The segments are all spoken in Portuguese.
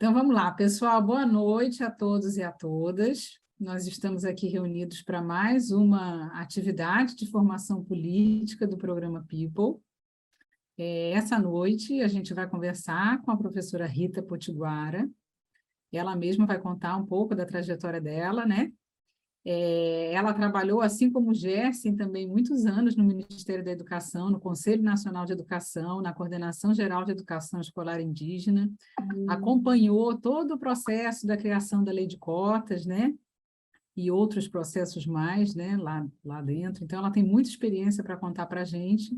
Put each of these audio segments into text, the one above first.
Então, vamos lá, pessoal. Boa noite a todos e a todas. Nós estamos aqui reunidos para mais uma atividade de formação política do programa People. Essa noite, a gente vai conversar com a professora Rita Potiguara. Ela mesma vai contar um pouco da trajetória dela, né? Ela trabalhou, assim como o Gerson, também muitos anos no Ministério da Educação, no Conselho Nacional de Educação, na Coordenação Geral de Educação Escolar Indígena, acompanhou todo o processo da criação da Lei de Cotas, né? E outros processos mais, né? Lá dentro. Então, ela tem muita experiência para contar para a gente.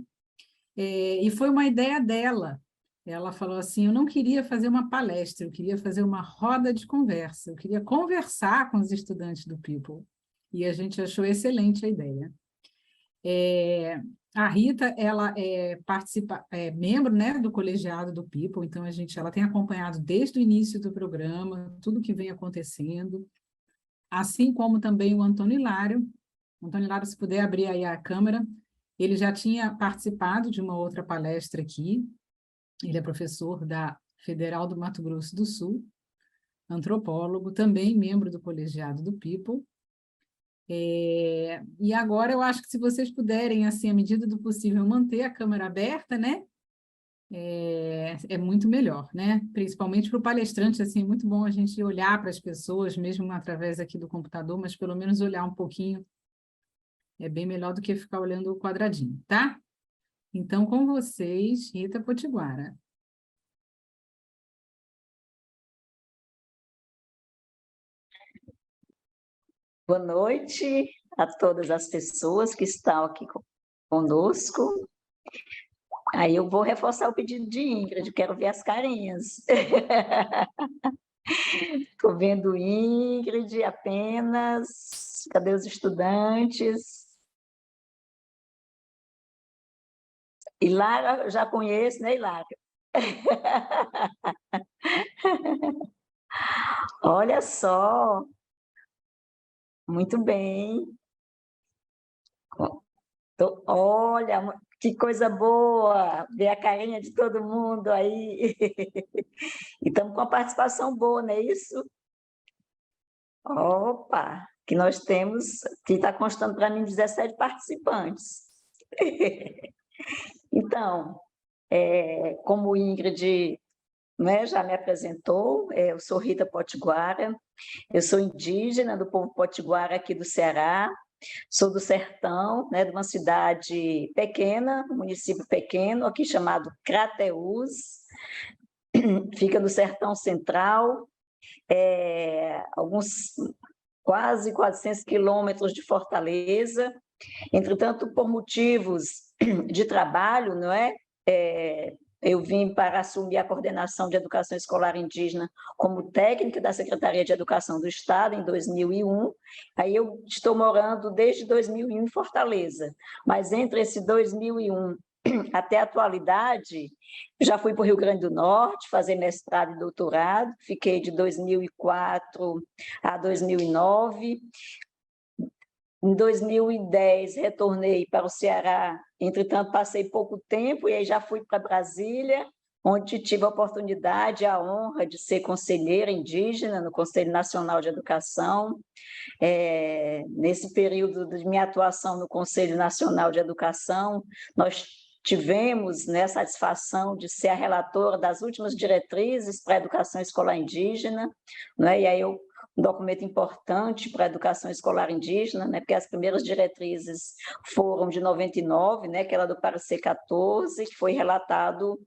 E foi uma ideia dela. Ela falou assim, eu não queria fazer uma palestra, eu queria fazer uma roda de conversa, eu queria conversar com os estudantes do People. E a gente achou excelente a ideia. A Rita, ela é membro, né, do colegiado do People, então ela tem acompanhado desde o início do programa, tudo que vem acontecendo, assim como também o Antônio Hilário. Antônio Hilário, se puder abrir aí a câmera, ele já tinha participado de uma outra palestra aqui, ele é professor da Federal do Mato Grosso do Sul, antropólogo, também membro do colegiado do People. E agora eu acho que se vocês puderem, assim, à medida do possível, manter a câmera aberta, né? É muito melhor, né? Principalmente para o palestrante, assim, é muito bom a gente olhar para as pessoas, mesmo através aqui do computador, mas pelo menos olhar um pouquinho é bem melhor do que ficar olhando o quadradinho, tá? Então, com vocês, Rita Potiguara. Boa noite a todas as pessoas que estão aqui conosco. Aí eu vou reforçar o pedido de Ingrid, quero ver as carinhas. Estou vendo Ingrid apenas. Cadê os estudantes? Hilário, já conheço, né, Hilário? Olha só, muito bem. Olha, que coisa boa, ver a carinha de todo mundo aí. E estamos com uma participação boa, não é isso? Opa, que nós temos, que está constando para mim 17 participantes. Então, como o Ingrid, né, já me apresentou, eu sou Rita Potiguara, eu sou indígena do povo potiguara aqui do Ceará, sou do sertão, né, de uma cidade pequena, um município pequeno, aqui chamado Crateús, fica no sertão central, alguns quase 400 quilômetros de Fortaleza. Entretanto, por motivos de trabalho, não é? Eu vim para assumir a coordenação de educação escolar indígena como técnica da Secretaria de Educação do Estado em 2001. Aí eu estou morando desde 2001 em Fortaleza, mas entre esse 2001 até a atualidade, já fui para o Rio Grande do Norte fazer mestrado e doutorado, fiquei de 2004 a 2009. Em 2010, retornei para o Ceará, entretanto, passei pouco tempo e aí já fui para Brasília, onde tive a oportunidade, a honra de ser conselheira indígena no Conselho Nacional de Educação. Nesse período de minha atuação no Conselho Nacional de Educação, nós tivemos, né, a satisfação de ser a relatora das últimas diretrizes para a educação escolar indígena, né? E aí um documento importante para a educação escolar indígena, né, porque as primeiras diretrizes foram de 99, né, que era do parecer 14, que foi relatado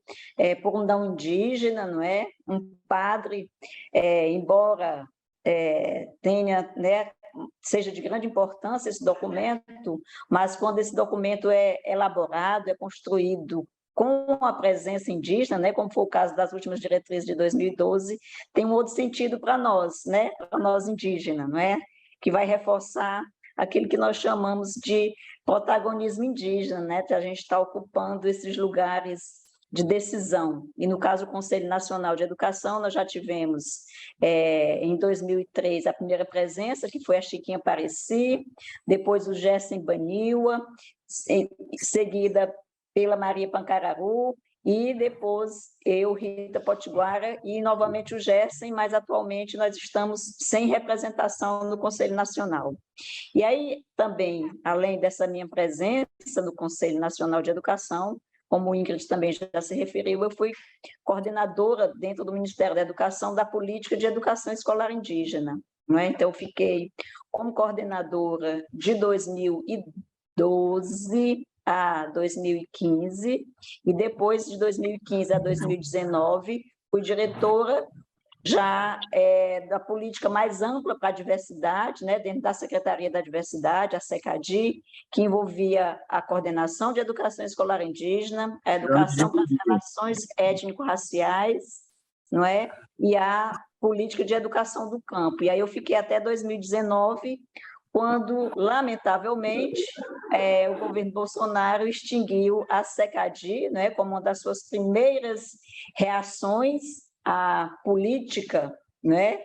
por um não indígena, não é? Um padre, embora tenha, né, seja de grande importância esse documento, mas quando esse documento é elaborado, é construído com a presença indígena, né, como foi o caso das últimas diretrizes de 2012, tem um outro sentido para nós, né, para nós indígenas, não é? Que vai reforçar aquilo que nós chamamos de protagonismo indígena, né, que a gente está ocupando esses lugares de decisão. E no caso do Conselho Nacional de Educação, nós já tivemos, em 2003, a primeira presença, que foi a Chiquinha Pareci, depois o Gerson Baniwa, seguida pela Maria Pancararu, e depois eu, Rita Potiguara, e novamente o Gerson, mas atualmente nós estamos sem representação no Conselho Nacional. E aí também, além dessa minha presença no Conselho Nacional de Educação, como o Ingrid também já se referiu, eu fui coordenadora dentro do Ministério da Educação da Política de Educação Escolar Indígena, não é? Então, eu fiquei como coordenadora de 2012 a 2015, e depois de 2015 a 2019, fui diretora já da política mais ampla para a diversidade, né, dentro da Secretaria da Diversidade, a SECADI, que envolvia a coordenação de educação escolar indígena, a educação para as relações étnico-raciais, não é? E a política de educação do campo. E aí eu fiquei até 2019, quando, lamentavelmente, o governo Bolsonaro extinguiu a SECADI, né, como uma das suas primeiras reações à política, né,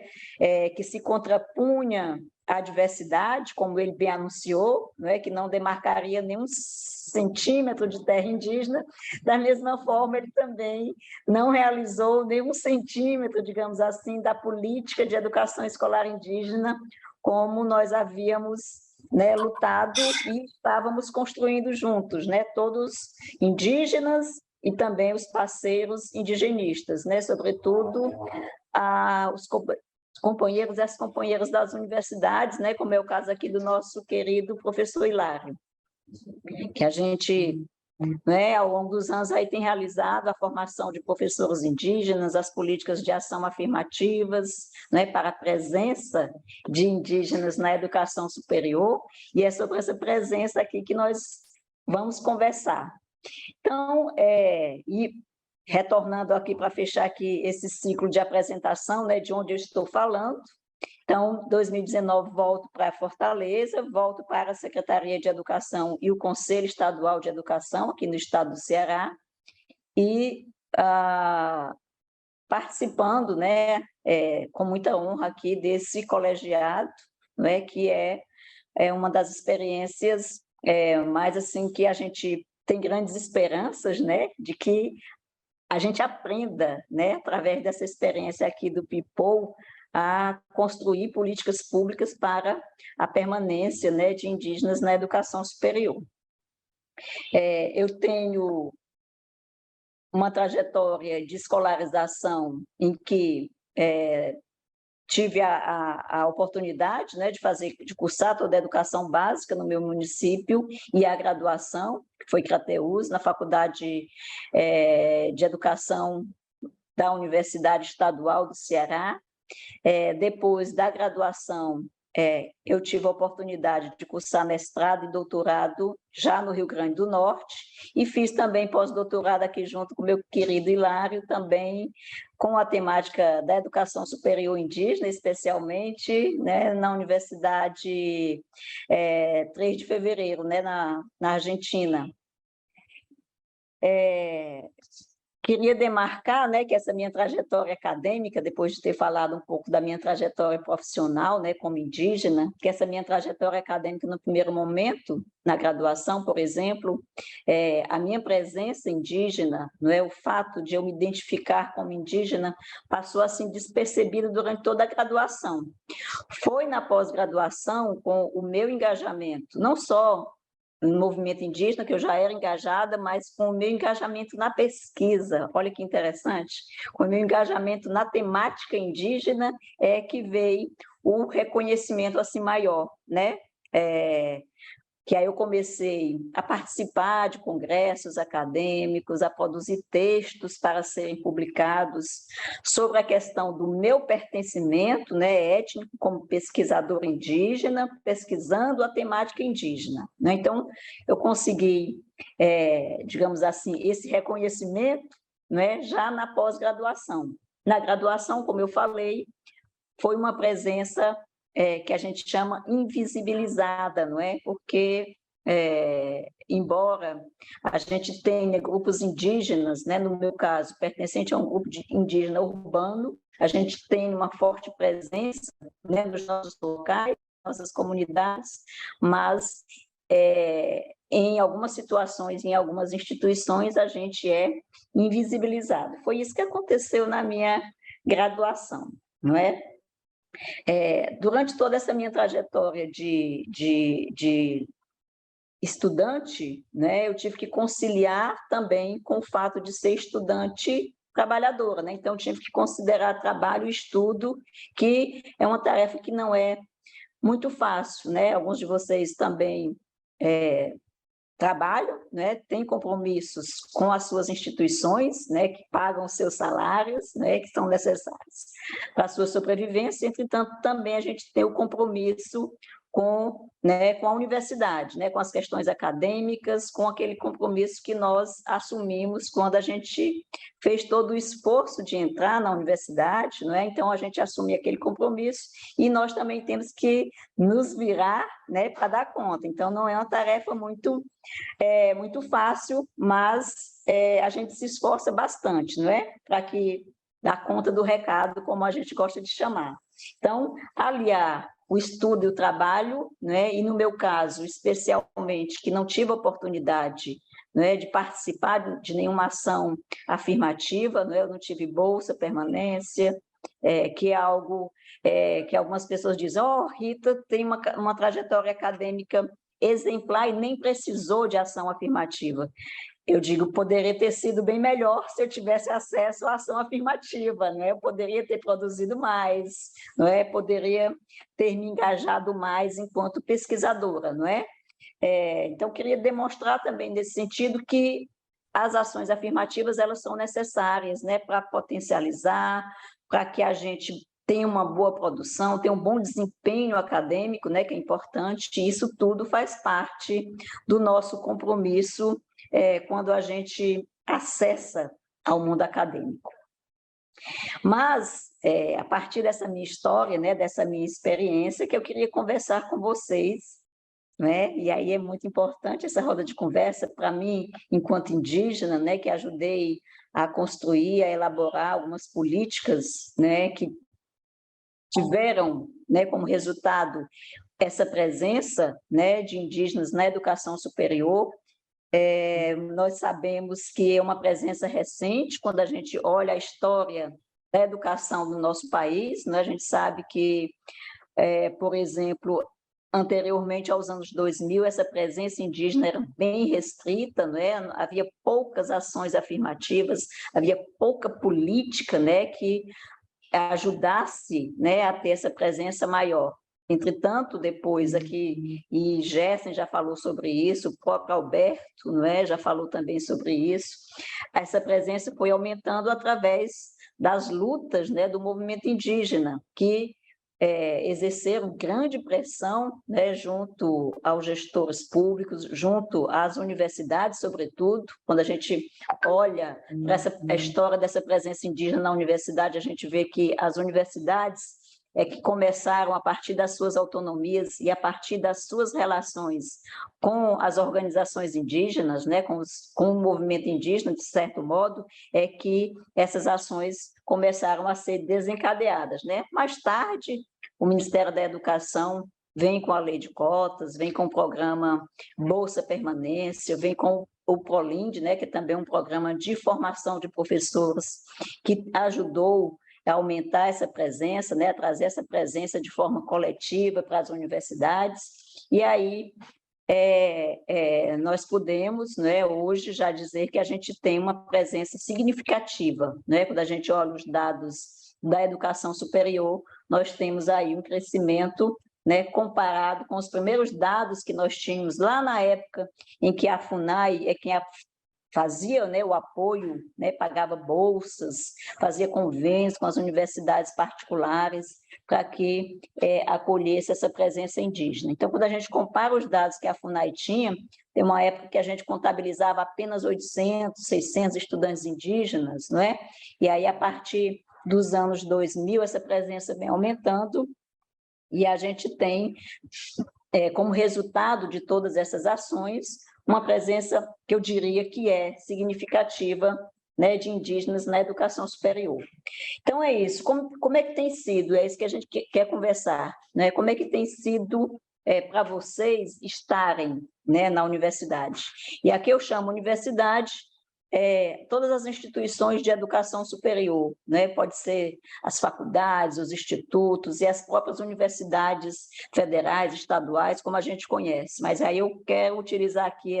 que se contrapunha à diversidade, como ele bem anunciou, né, que não demarcaria nenhum centímetro de terra indígena. Da mesma forma, ele também não realizou nenhum centímetro, digamos assim, da política de educação escolar indígena, como nós havíamos, né, lutado e estávamos construindo juntos, né, todos indígenas e também os parceiros indigenistas, né, sobretudo os companheiros e as companheiras das universidades, né, como é o caso aqui do nosso querido professor Hilário, que a gente, né, ao longo dos anos aí tem realizado a formação de professores indígenas, as políticas de ação afirmativas, né, para a presença de indígenas na educação superior, e é sobre essa presença aqui que nós vamos conversar. Então, e retornando aqui para fechar aqui esse ciclo de apresentação, né, de onde eu estou falando. Então, 2019, volto para Fortaleza, volto para a Secretaria de Educação e o Conselho Estadual de Educação, aqui no estado do Ceará, e participando, né, com muita honra aqui desse colegiado, né, que é uma das experiências mais assim que a gente tem grandes esperanças, né, de que a gente aprenda, né, através dessa experiência aqui do People, a construir políticas públicas para a permanência, né, de indígenas na educação superior. Eu tenho uma trajetória de escolarização em que tive a oportunidade, né, de cursar toda a educação básica no meu município e a graduação, que foi Crateús, na Faculdade de Educação da Universidade Estadual do Ceará. Depois da graduação, eu tive a oportunidade de cursar mestrado e doutorado já no Rio Grande do Norte, e fiz também pós-doutorado aqui junto com o meu querido Hilário, também com a temática da educação superior indígena, especialmente, né, na Universidade 3 de Fevereiro, né, na Argentina. Queria demarcar, né, que essa minha trajetória acadêmica, depois de ter falado um pouco da minha trajetória profissional, né, como indígena, que essa minha trajetória acadêmica, no primeiro momento, na graduação, por exemplo, a minha presença indígena, não é, o fato de eu me identificar como indígena, passou assim despercebido durante toda a graduação. Foi na pós-graduação, com o meu engajamento, não só no movimento indígena, que eu já era engajada, mas com o meu engajamento na pesquisa, olha que interessante, com o meu engajamento na temática indígena que veio o reconhecimento assim maior, né? Que aí eu comecei a participar de congressos acadêmicos, a produzir textos para serem publicados sobre a questão do meu pertencimento, né, étnico, como pesquisadora indígena, pesquisando a temática indígena, né? Então, eu consegui, digamos assim, esse reconhecimento, né, já na pós-graduação. Na graduação, como eu falei, foi uma presença que a gente chama invisibilizada, não é? Porque, embora a gente tenha grupos indígenas, né, no meu caso, pertencente a um grupo indígena urbano, a gente tem uma forte presença, né, nos nossos locais, nossas comunidades, mas em algumas situações, em algumas instituições, a gente é invisibilizado. Foi isso que aconteceu na minha graduação, não é? Durante toda essa minha trajetória de estudante, né, eu tive que conciliar também com o fato de ser estudante trabalhadora, né? Então, eu tive que considerar trabalho e estudo, que é uma tarefa que não é muito fácil, né? Alguns de vocês também trabalham, né? Têm compromissos com as suas instituições, né? Que pagam os seus salários, né? Que são necessários para a sua sobrevivência. Entretanto, também a gente tem o compromisso com, né, com a universidade, né, com as questões acadêmicas, com aquele compromisso que nós assumimos quando a gente fez todo o esforço de entrar na universidade, não é? Então, a gente assume aquele compromisso e nós também temos que nos virar, né, para dar conta. Então, não é uma tarefa muito fácil, mas a gente se esforça bastante, não é? Para que dá conta do recado, como a gente gosta de chamar. Então, aliar o estudo e o trabalho, né? E no meu caso, especialmente, que não tive a oportunidade, né, de participar de nenhuma ação afirmativa, né? Eu não tive bolsa, permanência, que é algo que algumas pessoas dizem, Rita tem uma trajetória acadêmica exemplar e nem precisou de ação afirmativa. Eu digo, poderia ter sido bem melhor se eu tivesse acesso à ação afirmativa, não é? Eu poderia ter produzido mais, não é? Poderia ter me engajado mais enquanto pesquisadora, não é? Então, eu queria demonstrar também nesse sentido que as ações afirmativas elas são necessárias, né, para potencializar, para que a gente tenha uma boa produção, tenha um bom desempenho acadêmico, né, que é importante, e isso tudo faz parte do nosso compromisso quando a gente acessa ao mundo acadêmico. Mas, a partir dessa minha história, né, dessa minha experiência, que eu queria conversar com vocês, né? E aí é muito importante essa roda de conversa para mim, enquanto indígena, né, que ajudei a construir, a elaborar algumas políticas, né, que tiveram, né, como resultado essa presença, né, de indígenas na educação superior. Nós sabemos que é uma presença recente, quando a gente olha a história da educação do nosso país, né, a gente sabe que, por exemplo, anteriormente aos anos 2000, essa presença indígena era bem restrita, né? Havia poucas ações afirmativas, havia pouca política, né, que ajudasse, né, a ter essa presença maior. Entretanto, depois aqui, e Gerson já falou sobre isso, o próprio Alberto, não é, já falou também sobre isso, essa presença foi aumentando através das lutas, né, do movimento indígena, que exerceram grande pressão, né, junto aos gestores públicos, junto às universidades, sobretudo. Quando a gente olha para a história dessa presença indígena na universidade, a gente vê que as universidades que começaram a partir das suas autonomias e a partir das suas relações com as organizações indígenas, né, com o movimento indígena, de certo modo, é que essas ações começaram a ser desencadeadas, né? Mais tarde, o Ministério da Educação vem com a lei de cotas, vem com o programa Bolsa Permanência, vem com o ProLind, né, que é também um programa de formação de professores, que ajudou a aumentar essa presença, né, a trazer essa presença de forma coletiva para as universidades. E aí nós podemos, né, hoje já dizer que a gente tem uma presença significativa, né? Quando a gente olha os dados da educação superior, nós temos aí um crescimento, né, comparado com os primeiros dados que nós tínhamos lá na época em que a FUNAI é quem fazia, né, o apoio, né, pagava bolsas, fazia convênios com as universidades particulares para que acolhesse essa presença indígena. Então, quando a gente compara os dados que a FUNAI tinha, tem uma época que a gente contabilizava apenas 800, 600 estudantes indígenas, não é? E aí, a partir dos anos 2000, essa presença vem aumentando e a gente tem, como resultado de todas essas ações, uma presença que eu diria que é significativa, né, de indígenas na educação superior. Então, é isso. Como é que tem sido? É isso que a gente quer conversar, né? Como é que tem sido para vocês estarem, né, na universidade. E aqui eu chamo universidade todas as instituições de educação superior, né? Pode ser as faculdades, os institutos e as próprias universidades federais, estaduais, como a gente conhece. Mas aí eu quero utilizar aqui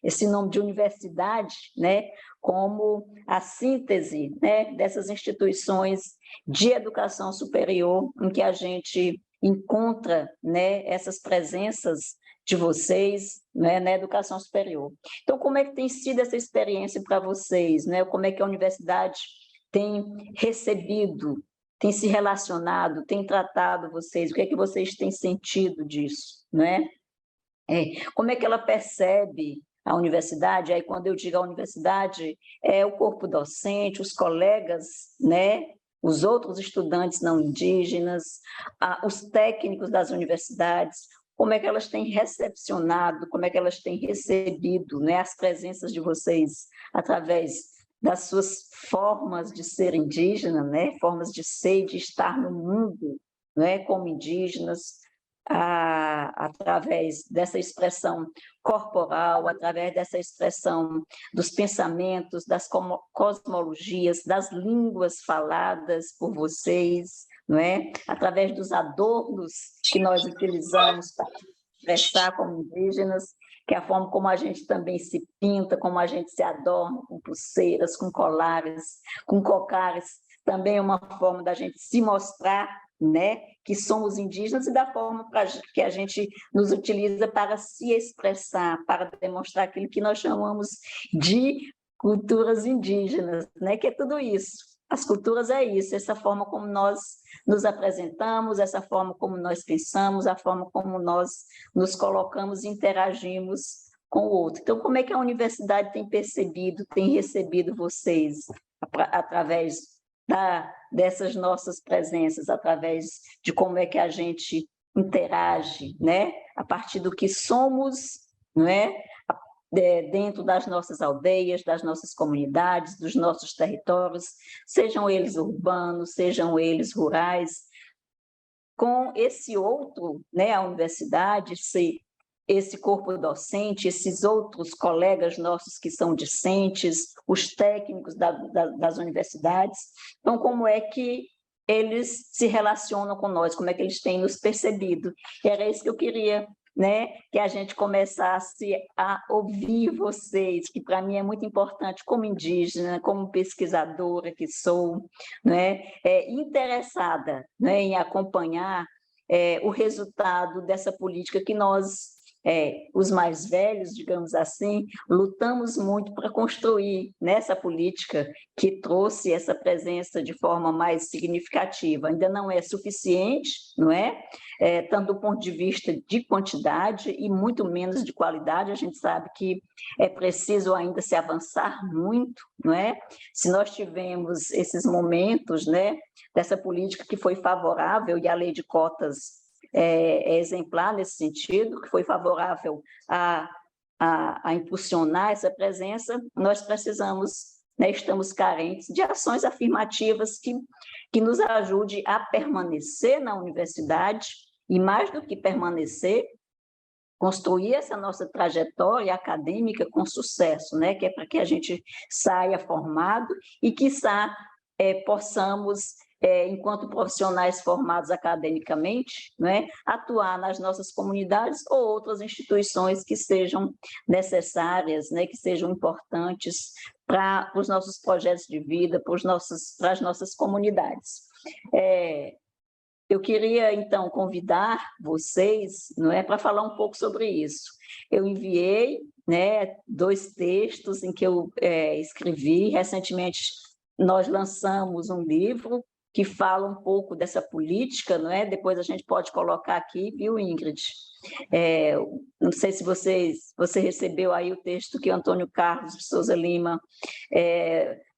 esse nome de universidade, né, como a síntese, né, dessas instituições de educação superior em que a gente encontra, né, essas presenças de vocês, né, na educação superior. Então, como é que tem sido essa experiência para vocês, né? Como é que a universidade tem recebido, tem se relacionado, tem tratado vocês? O que é que vocês têm sentido disso, né? Como é que ela percebe a universidade? Aí, quando eu digo a universidade, é o corpo docente, os colegas, né? Os outros estudantes não indígenas, os técnicos das universidades, como é que elas têm recepcionado, como é que elas têm recebido, né, as presenças de vocês através das suas formas de ser indígena, né, formas de ser e de estar no mundo, né, como indígenas, através dessa expressão corporal, através dessa expressão dos pensamentos, das cosmologias, das línguas faladas por vocês, não é? Através dos adornos que nós utilizamos para expressar como indígenas, que é a forma como a gente também se pinta, como a gente se adorna com pulseiras, com colares, com cocares, também é uma forma da gente se mostrar, né, que somos indígenas, e da forma que a gente nos utiliza para se expressar, para demonstrar aquilo que nós chamamos de culturas indígenas, né, que é tudo isso. As culturas é isso, essa forma como nós nos apresentamos, essa forma como nós pensamos, a forma como nós nos colocamos e interagimos com o outro. Então, como é que a universidade tem percebido, tem recebido vocês através dessas nossas presenças, através de como é que a gente interage, né? A partir do que somos, não é? Dentro das nossas aldeias, das nossas comunidades, dos nossos territórios, sejam eles urbanos, sejam eles rurais, com esse outro, né? A universidade, esse corpo docente, esses outros colegas nossos que são discentes, os técnicos das universidades. Então, como é que eles se relacionam com nós, como é que eles têm nos percebido? E era isso que eu queria, né, que a gente começasse a ouvir vocês, que para mim é muito importante como indígena, como pesquisadora que sou, né, interessada, né, em acompanhar o resultado dessa política que nós, os mais velhos, digamos assim, lutamos muito para construir nessa política que trouxe essa presença de forma mais significativa. Ainda não é suficiente, não é? Tanto do ponto de vista de quantidade e muito menos de qualidade. A gente sabe que é preciso ainda se avançar muito, não é? Se nós tivemos esses momentos, né, dessa política que foi favorável, e a lei de cotas é exemplar nesse sentido, que foi favorável a impulsionar essa presença, nós precisamos, né, estamos carentes de ações afirmativas que nos ajude a permanecer na universidade, e mais do que permanecer, construir essa nossa trajetória acadêmica com sucesso, né, que é para que a gente saia formado e, quiçá, possamos, enquanto profissionais formados academicamente, né, atuar nas nossas comunidades ou outras instituições que sejam necessárias, né, que sejam importantes para os nossos projetos de vida, para as nossas comunidades. Eu queria, então, convidar vocês, não é, para falar um pouco sobre isso. Eu enviei, né, 2 textos em que eu escrevi. Recentemente, nós lançamos um livro que fala um pouco dessa política, não é? Depois a gente pode colocar aqui, viu, Ingrid? Não sei se você recebeu aí o texto que o Antônio Carlos de Souza Lima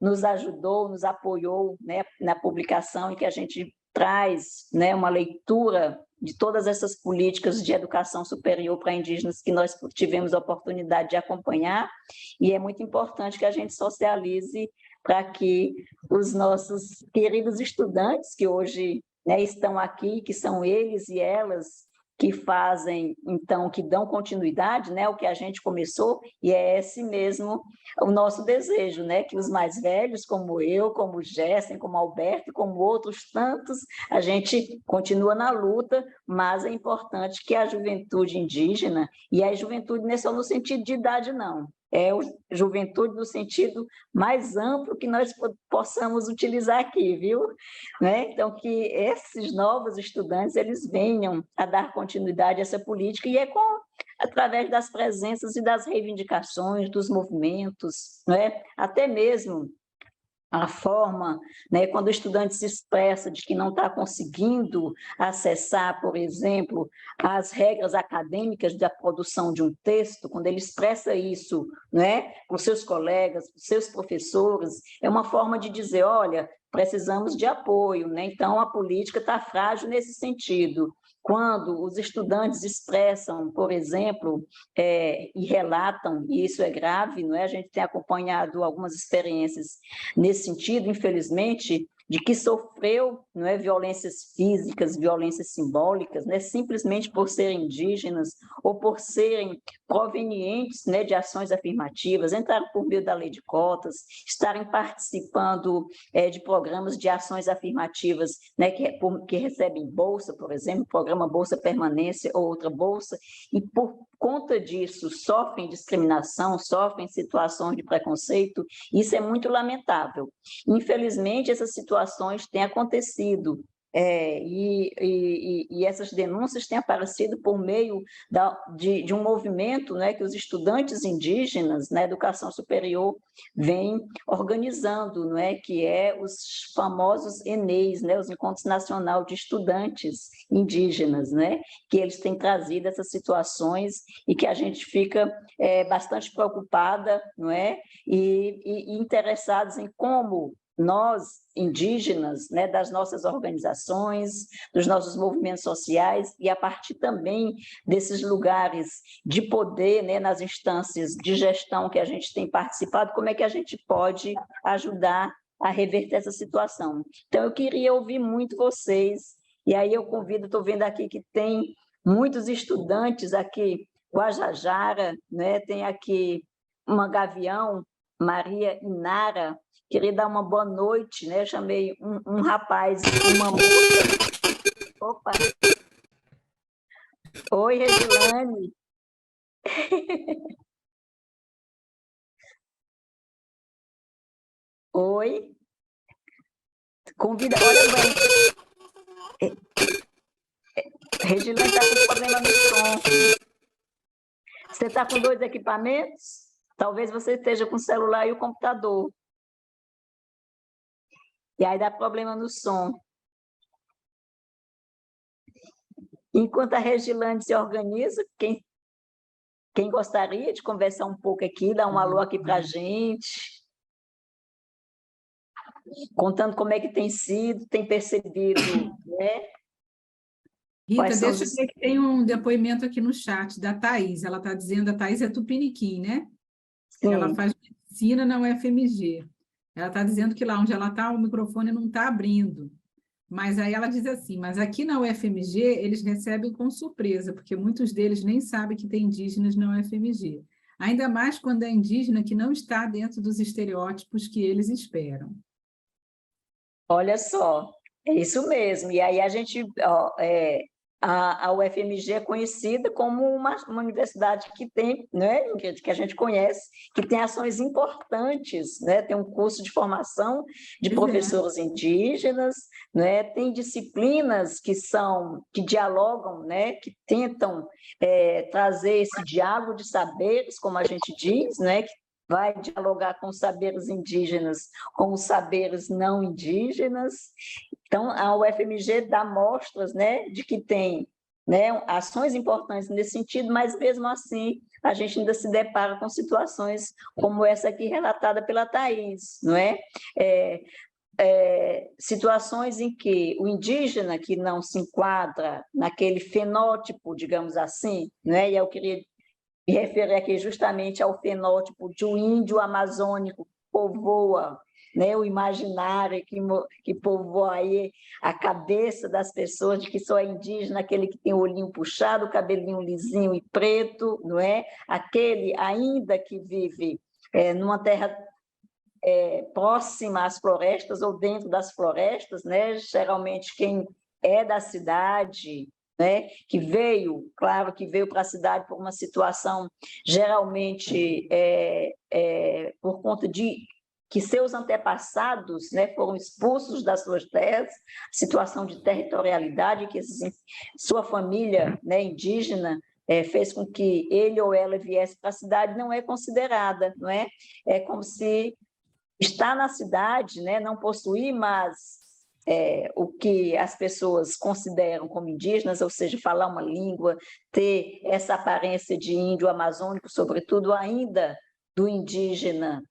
nos ajudou, nos apoiou, né, na publicação, em que a gente traz, né, uma leitura de todas essas políticas de educação superior para indígenas que nós tivemos a oportunidade de acompanhar, e é muito importante que a gente socialize para que os nossos queridos estudantes que hoje, né, estão aqui, que são eles e elas, que fazem, então, que dão continuidade, né, o que a gente começou, e é esse mesmo o nosso desejo, né, que os mais velhos, como eu, como o Gessen, como o Alberto, como outros tantos, a gente continua na luta, mas é importante que a juventude indígena, e a juventude não é só no sentido de idade, não, é a juventude no sentido mais amplo que nós possamos utilizar aqui, viu? Né? Então, que esses novos estudantes eles venham a dar continuidade a essa política, e é através das presenças e das reivindicações, dos movimentos, né? Até mesmo a forma, né, quando o estudante se expressa de que não está conseguindo acessar, por exemplo, as regras acadêmicas da produção de um texto, quando ele expressa isso, né, para os seus colegas, para os seus professores, é uma forma de dizer, olha, precisamos de apoio, né? Então a política está frágil nesse sentido. Quando os estudantes expressam, por exemplo, e relatam, e isso é grave, não é? A gente tem acompanhado algumas experiências nesse sentido, infelizmente, de que sofreu, não é, violências físicas, violências simbólicas, né, simplesmente por serem indígenas ou por serem provenientes, né, de ações afirmativas, entraram por meio da lei de cotas, estarem participando de programas de ações afirmativas, né, que recebem bolsa, por exemplo, programa Bolsa Permanência ou outra bolsa, e por conta disso sofrem discriminação, sofrem situações de preconceito. Isso é muito lamentável. Infelizmente, essas situações têm acontecido, e essas denúncias têm aparecido por meio de um movimento, né, que os estudantes indígenas na educação superior vêm organizando, não é, que é os famosos ENEIs, né, os Encontros Nacional de Estudantes Indígenas, né, que eles têm trazido essas situações e que a gente fica bastante preocupada, não é, e interessados em como nós, indígenas, né, das nossas organizações, dos nossos movimentos sociais, e a partir também desses lugares de poder, né, nas instâncias de gestão que a gente tem participado, como é que a gente pode ajudar a reverter essa situação. Então, eu queria ouvir muito vocês, e aí eu convido, estou vendo aqui que tem muitos estudantes aqui, Guajajara, né, tem aqui uma Gavião, Maria Inara. Queria dar uma boa noite, né? Eu chamei um rapaz e uma moça. Opa! Oi, Regilane. Oi. Convida, olha bem. Regilane está com problema no som. Você está com dois equipamentos? Talvez você esteja com o celular e o computador. E aí dá problema no som. Enquanto a Regilane se organiza, quem gostaria de conversar um pouco aqui, dar um alô aqui para a gente, contando como é que tem sido, tem percebido, né? Rita, deixa eu ver que tem um depoimento aqui no chat da Thais. Ela está dizendo, a Thais é tupiniquim, né? Sim. Ela faz medicina na UFMG. Ela está dizendo que lá onde ela está, o microfone não está abrindo. Mas aí ela diz assim, mas aqui na UFMG eles recebem com surpresa, porque muitos deles nem sabem que tem indígenas na UFMG. Ainda mais quando é indígena que não está dentro dos estereótipos que eles esperam. Olha só, é isso mesmo. E aí a gente, a UFMG é conhecida como uma universidade que tem, né, que a gente conhece, que tem ações importantes, né, tem um curso de formação de professores indígenas, né, tem disciplinas que dialogam, né, que tentam trazer esse diálogo de saberes, como a gente diz, né, que vai dialogar com os saberes indígenas, com os saberes não indígenas. Então, a UFMG dá mostras, né, de que tem, né, ações importantes nesse sentido, mas, mesmo assim, a gente ainda se depara com situações como essa aqui relatada pela Thais, não é? Situações em que o indígena que não se enquadra naquele fenótipo, digamos assim, né, e eu queria me referir aqui justamente ao fenótipo de um índio amazônico que povoa né, o imaginário que povoa aí a cabeça das pessoas de que só é indígena aquele que tem o olhinho puxado, o cabelinho lisinho e preto, não é? Aquele ainda que vive numa terra próxima às florestas ou dentro das florestas, né? Geralmente quem é da cidade, né? Que veio, claro que veio para a cidade por uma situação, geralmente por conta de que seus antepassados, né, foram expulsos das suas terras, situação de territorialidade, que sua família, né, indígena fez com que ele ou ela viesse para a cidade, não é considerada, não é? É como se estar na cidade, né, não possuir mais o que as pessoas consideram como indígenas, ou seja, falar uma língua, ter essa aparência de índio amazônico, sobretudo ainda do indígena,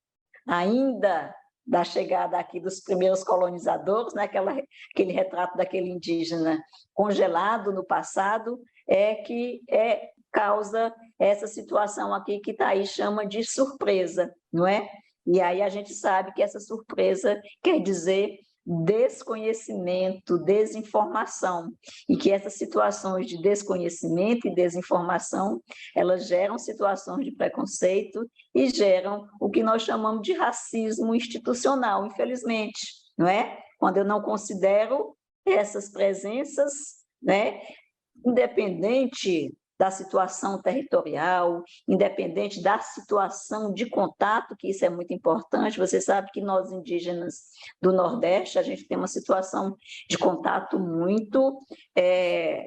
ainda da chegada aqui dos primeiros colonizadores, né, aquele retrato daquele indígena congelado no passado, que causa essa situação aqui que Thaís chama de surpresa, não é? E aí a gente sabe que essa surpresa quer dizer desconhecimento, desinformação, e que essas situações de desconhecimento e desinformação, elas geram situações de preconceito e geram o que nós chamamos de racismo institucional, infelizmente, não é? Quando eu não considero essas presenças, né, independente da situação territorial, independente da situação de contato, que isso é muito importante. Você sabe que nós, indígenas do Nordeste, a gente tem uma situação de contato muito,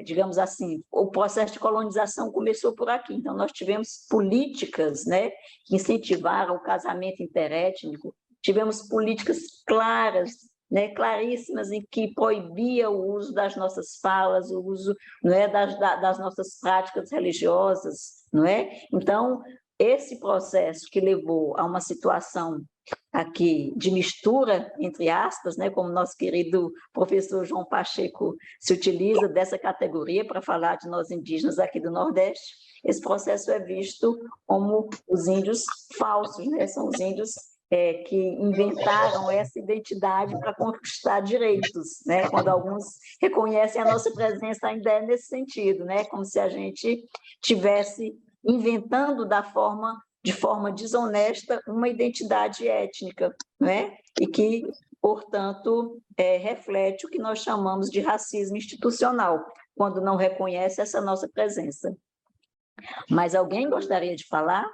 digamos assim, o processo de colonização começou por aqui, então nós tivemos políticas, né, que incentivaram o casamento interétnico, tivemos políticas claras, né, claríssimas, em que proibia o uso das nossas falas, o uso, não é, das nossas práticas religiosas, não é? Então, esse processo que levou a uma situação aqui de mistura, entre aspas, né, como nosso querido professor João Pacheco se utiliza dessa categoria para falar de nós indígenas aqui do Nordeste, esse processo é visto como os índios falsos, né? São os índios que inventaram essa identidade para conquistar direitos, né? Quando alguns reconhecem a nossa presença ainda é nesse sentido, né? Como se a gente tivesse inventando de forma desonesta uma identidade étnica, né? E que, portanto, reflete o que nós chamamos de racismo institucional, quando não reconhece essa nossa presença. Mas alguém gostaria de falar?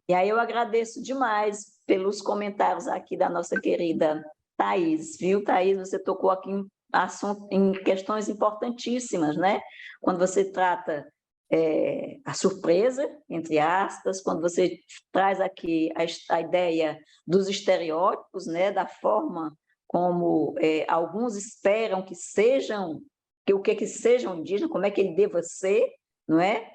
E aí eu agradeço demais pelos comentários aqui da nossa querida Thaís, viu, Thaís? Você tocou aqui em questões importantíssimas, né? Quando você trata a surpresa, entre aspas, quando você traz aqui a ideia dos estereótipos, né? Da forma como alguns esperam que sejam, que o que sejam indígenas, como é que ele deva ser, não é?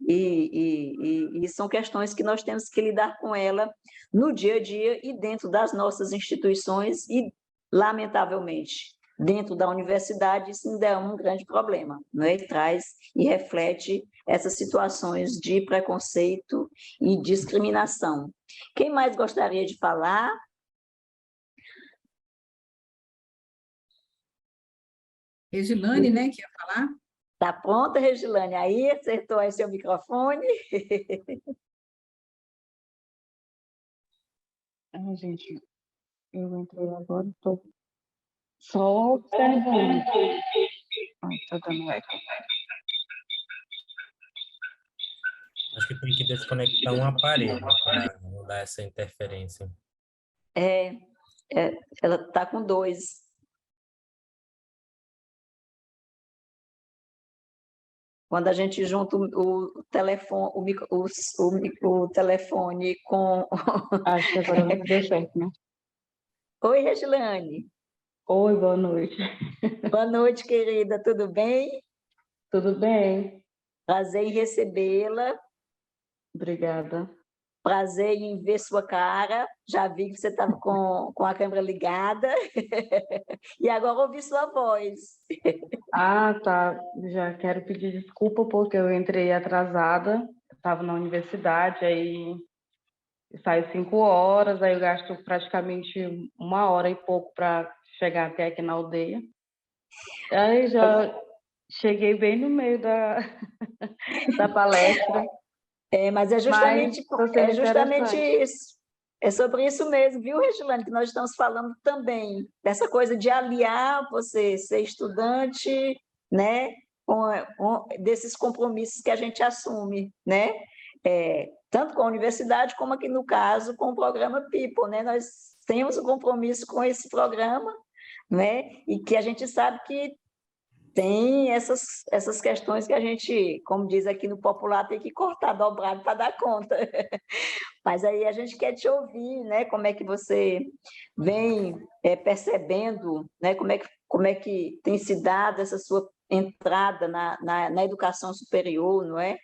E são questões que nós temos que lidar com ela no dia a dia e dentro das nossas instituições e, lamentavelmente, dentro da universidade, isso ainda é um grande problema, não é? E traz e reflete essas situações de preconceito e discriminação. Quem mais gostaria de falar? Regilane, né, que ia falar? Está pronta, Regilane? Aí, acertou aí seu microfone? Gente, eu entrei agora, estou só observando. Está dando eco. Acho que tem que desconectar um aparelho para não dar essa interferência. Ela está com 2. Quando a gente junta o telefone, o telefone com... Acho que agora deu certo, né? Oi, Regilane. Oi, boa noite. Boa noite, querida. Tudo bem? Tudo bem? Prazer em recebê-la. Obrigada. Prazer em ver sua cara. Já vi que você estava com a câmera ligada. E agora ouvi sua voz. Ah, tá. Já quero pedir desculpa porque eu entrei atrasada. Estava na universidade, aí saio 5 horas, aí eu gasto praticamente 1 hora e pouco para chegar até aqui na aldeia. Aí já cheguei bem no meio da, da palestra, Mas é mas está sendo é justamente interessante. isso. É sobre isso mesmo, viu, Regilane, que nós estamos falando também, dessa coisa de aliar você ser estudante, né, desses compromissos que a gente assume, né, tanto com a universidade, como aqui no caso, com o programa People, né, nós temos um compromisso com esse programa, né, e que a gente sabe que tem essas questões que a gente, como diz aqui no popular, tem que cortar dobrado para dar conta. Mas aí a gente quer te ouvir, né? Como é que você vem percebendo, né? Como é que tem se dado essa sua entrada na educação superior, não é?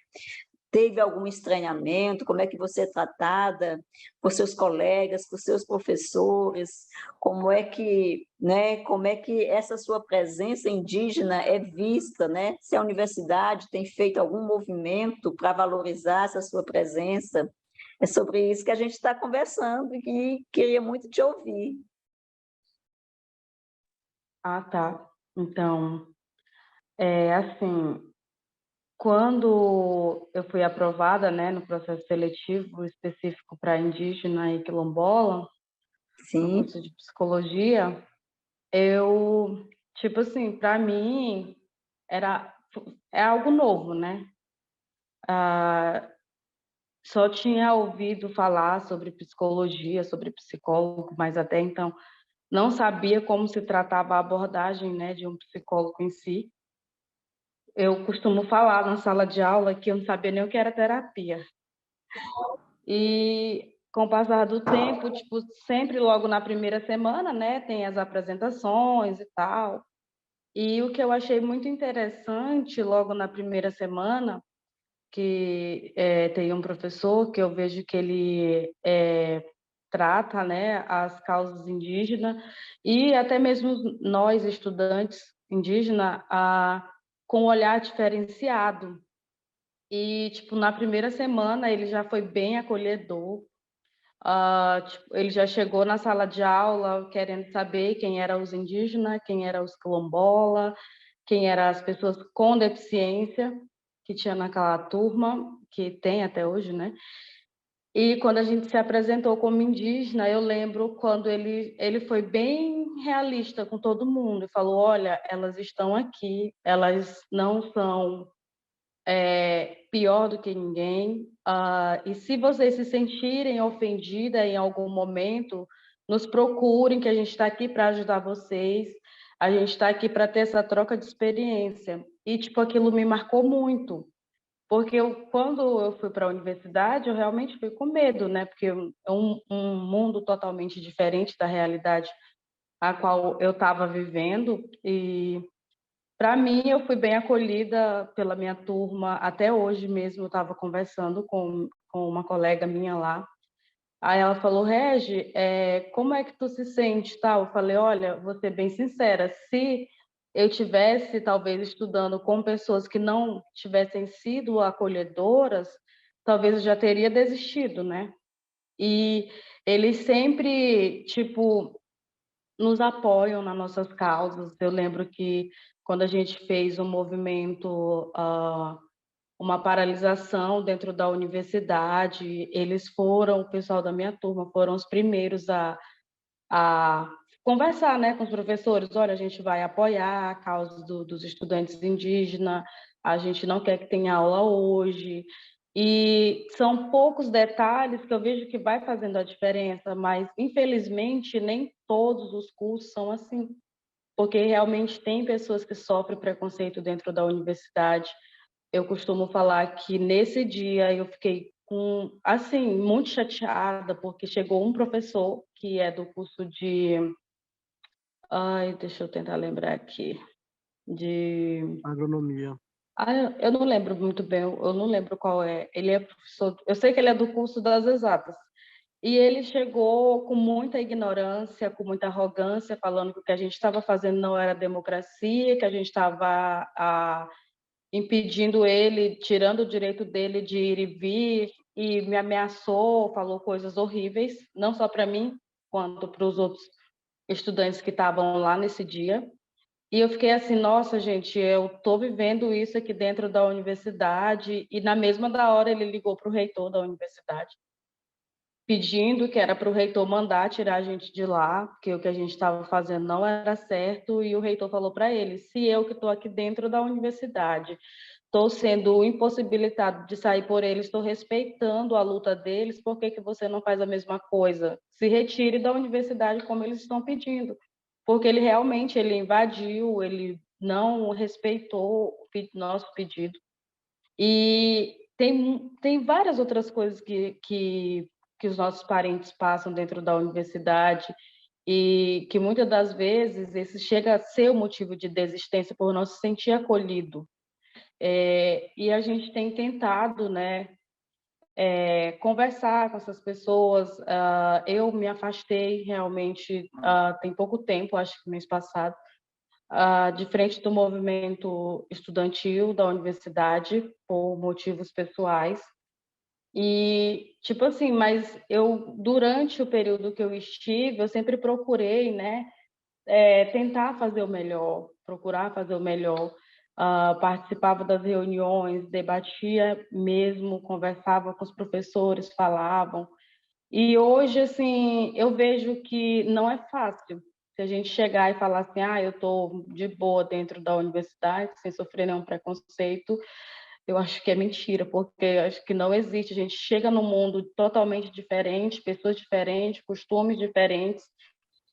Teve algum estranhamento? Como é que você é tratada por seus colegas, por seus professores? Como é que, né, como é que essa sua presença indígena é vista, né? Se a universidade tem feito algum movimento para valorizar essa sua presença? É sobre isso que a gente está conversando e queria muito te ouvir. Ah, tá. Então, assim, quando eu fui aprovada, né, no processo seletivo específico para indígena e quilombola, no Sim, curso de psicologia, eu, tipo assim, para mim era é algo novo, né? Ah, só tinha ouvido falar sobre psicologia, sobre psicólogo, mas até então não sabia como se tratava a abordagem, né, de um psicólogo em si. Eu costumo falar na sala de aula que eu não sabia nem o que era terapia. E com o passar do tempo, tipo, sempre logo na primeira semana, né, tem as apresentações e tal. E o que eu achei muito interessante logo na primeira semana, que tem um professor que eu vejo que ele trata, né, as causas indígenas e até mesmo nós, estudantes indígenas, com um olhar diferenciado. E, tipo, na primeira semana ele já foi bem acolhedor. Tipo, ele já chegou na sala de aula querendo saber quem eram os indígenas, quem eram os quilombola, quem eram as pessoas com deficiência que tinha naquela turma, que tem até hoje, né? E quando a gente se apresentou como indígena, eu lembro quando ele foi bem realista com todo mundo e falou: olha, elas estão aqui, elas não são pior do que ninguém. E se vocês se sentirem ofendidas em algum momento, nos procurem, que a gente está aqui para ajudar vocês. A gente está aqui para ter essa troca de experiência. E, tipo, aquilo me marcou muito. Porque quando eu fui para a universidade, eu realmente fui com medo, né? Porque é um mundo totalmente diferente da realidade a qual eu estava vivendo. E para mim, eu fui bem acolhida pela minha turma. Até hoje mesmo, eu estava conversando com uma colega minha lá. Aí ela falou: Regi, como é que tu se sente? Tal? Eu falei: olha, vou ser bem sincera, se eu tivesse talvez estudando com pessoas que não tivessem sido acolhedoras, talvez eu já teria desistido, né? E eles sempre, tipo, nos apoiam nas nossas causas. Eu lembro que quando a gente fez um movimento, uma paralisação dentro da universidade, eles foram, o pessoal da minha turma, foram os primeiros a conversar, né, com os professores. Olha, a gente vai apoiar a causa dos estudantes indígenas, a gente não quer que tenha aula hoje. E são poucos detalhes que eu vejo que vai fazendo a diferença, mas infelizmente nem todos os cursos são assim, porque realmente tem pessoas que sofrem preconceito dentro da universidade. Eu costumo falar que nesse dia eu fiquei assim, muito chateada, porque chegou um professor que é do curso de... Ai, deixa eu tentar lembrar aqui. De... Agronomia. Eu não lembro muito bem, eu não lembro qual é. Ele é professor, eu sei que ele é do curso das exatas. E ele chegou com muita ignorância, com muita arrogância, falando que o que a gente estava fazendo não era democracia, que a gente estava impedindo ele, tirando o direito dele de ir e vir, e me ameaçou, falou coisas horríveis, não só para mim, quanto para os outros estudantes que estavam lá nesse dia. E eu fiquei assim, nossa, gente, eu estou vivendo isso aqui dentro da universidade. E na mesma da hora ele ligou para o reitor da universidade, pedindo que era para o reitor mandar tirar a gente de lá, porque o que a gente estava fazendo não era certo. E o reitor falou para ele, se eu que estou aqui dentro da universidade estou sendo impossibilitado de sair por eles, estou respeitando a luta deles, por que você não faz a mesma coisa? Se retire da universidade como eles estão pedindo. Porque ele realmente invadiu, ele não respeitou o nosso pedido. E tem várias outras coisas que os nossos parentes passam dentro da universidade e que muitas das vezes esse chega a ser o motivo de desistência por não se sentir acolhido. E a gente tem tentado, né, conversar com essas pessoas. Eu me afastei realmente tem pouco tempo, acho que mês passado, de frente do movimento estudantil da universidade por motivos pessoais. E, tipo assim, mas durante o período que eu estive, eu sempre procurei, né, tentar fazer o melhor, procurar fazer o melhor. Participava das reuniões, debatia mesmo, conversava com os professores, falavam. E hoje, assim, eu vejo que não é fácil. Se a gente chegar e falar assim, eu estou de boa dentro da universidade, sem sofrer nenhum preconceito, eu acho que é mentira, porque eu acho que não existe. A gente chega num mundo totalmente diferente, pessoas diferentes, costumes diferentes,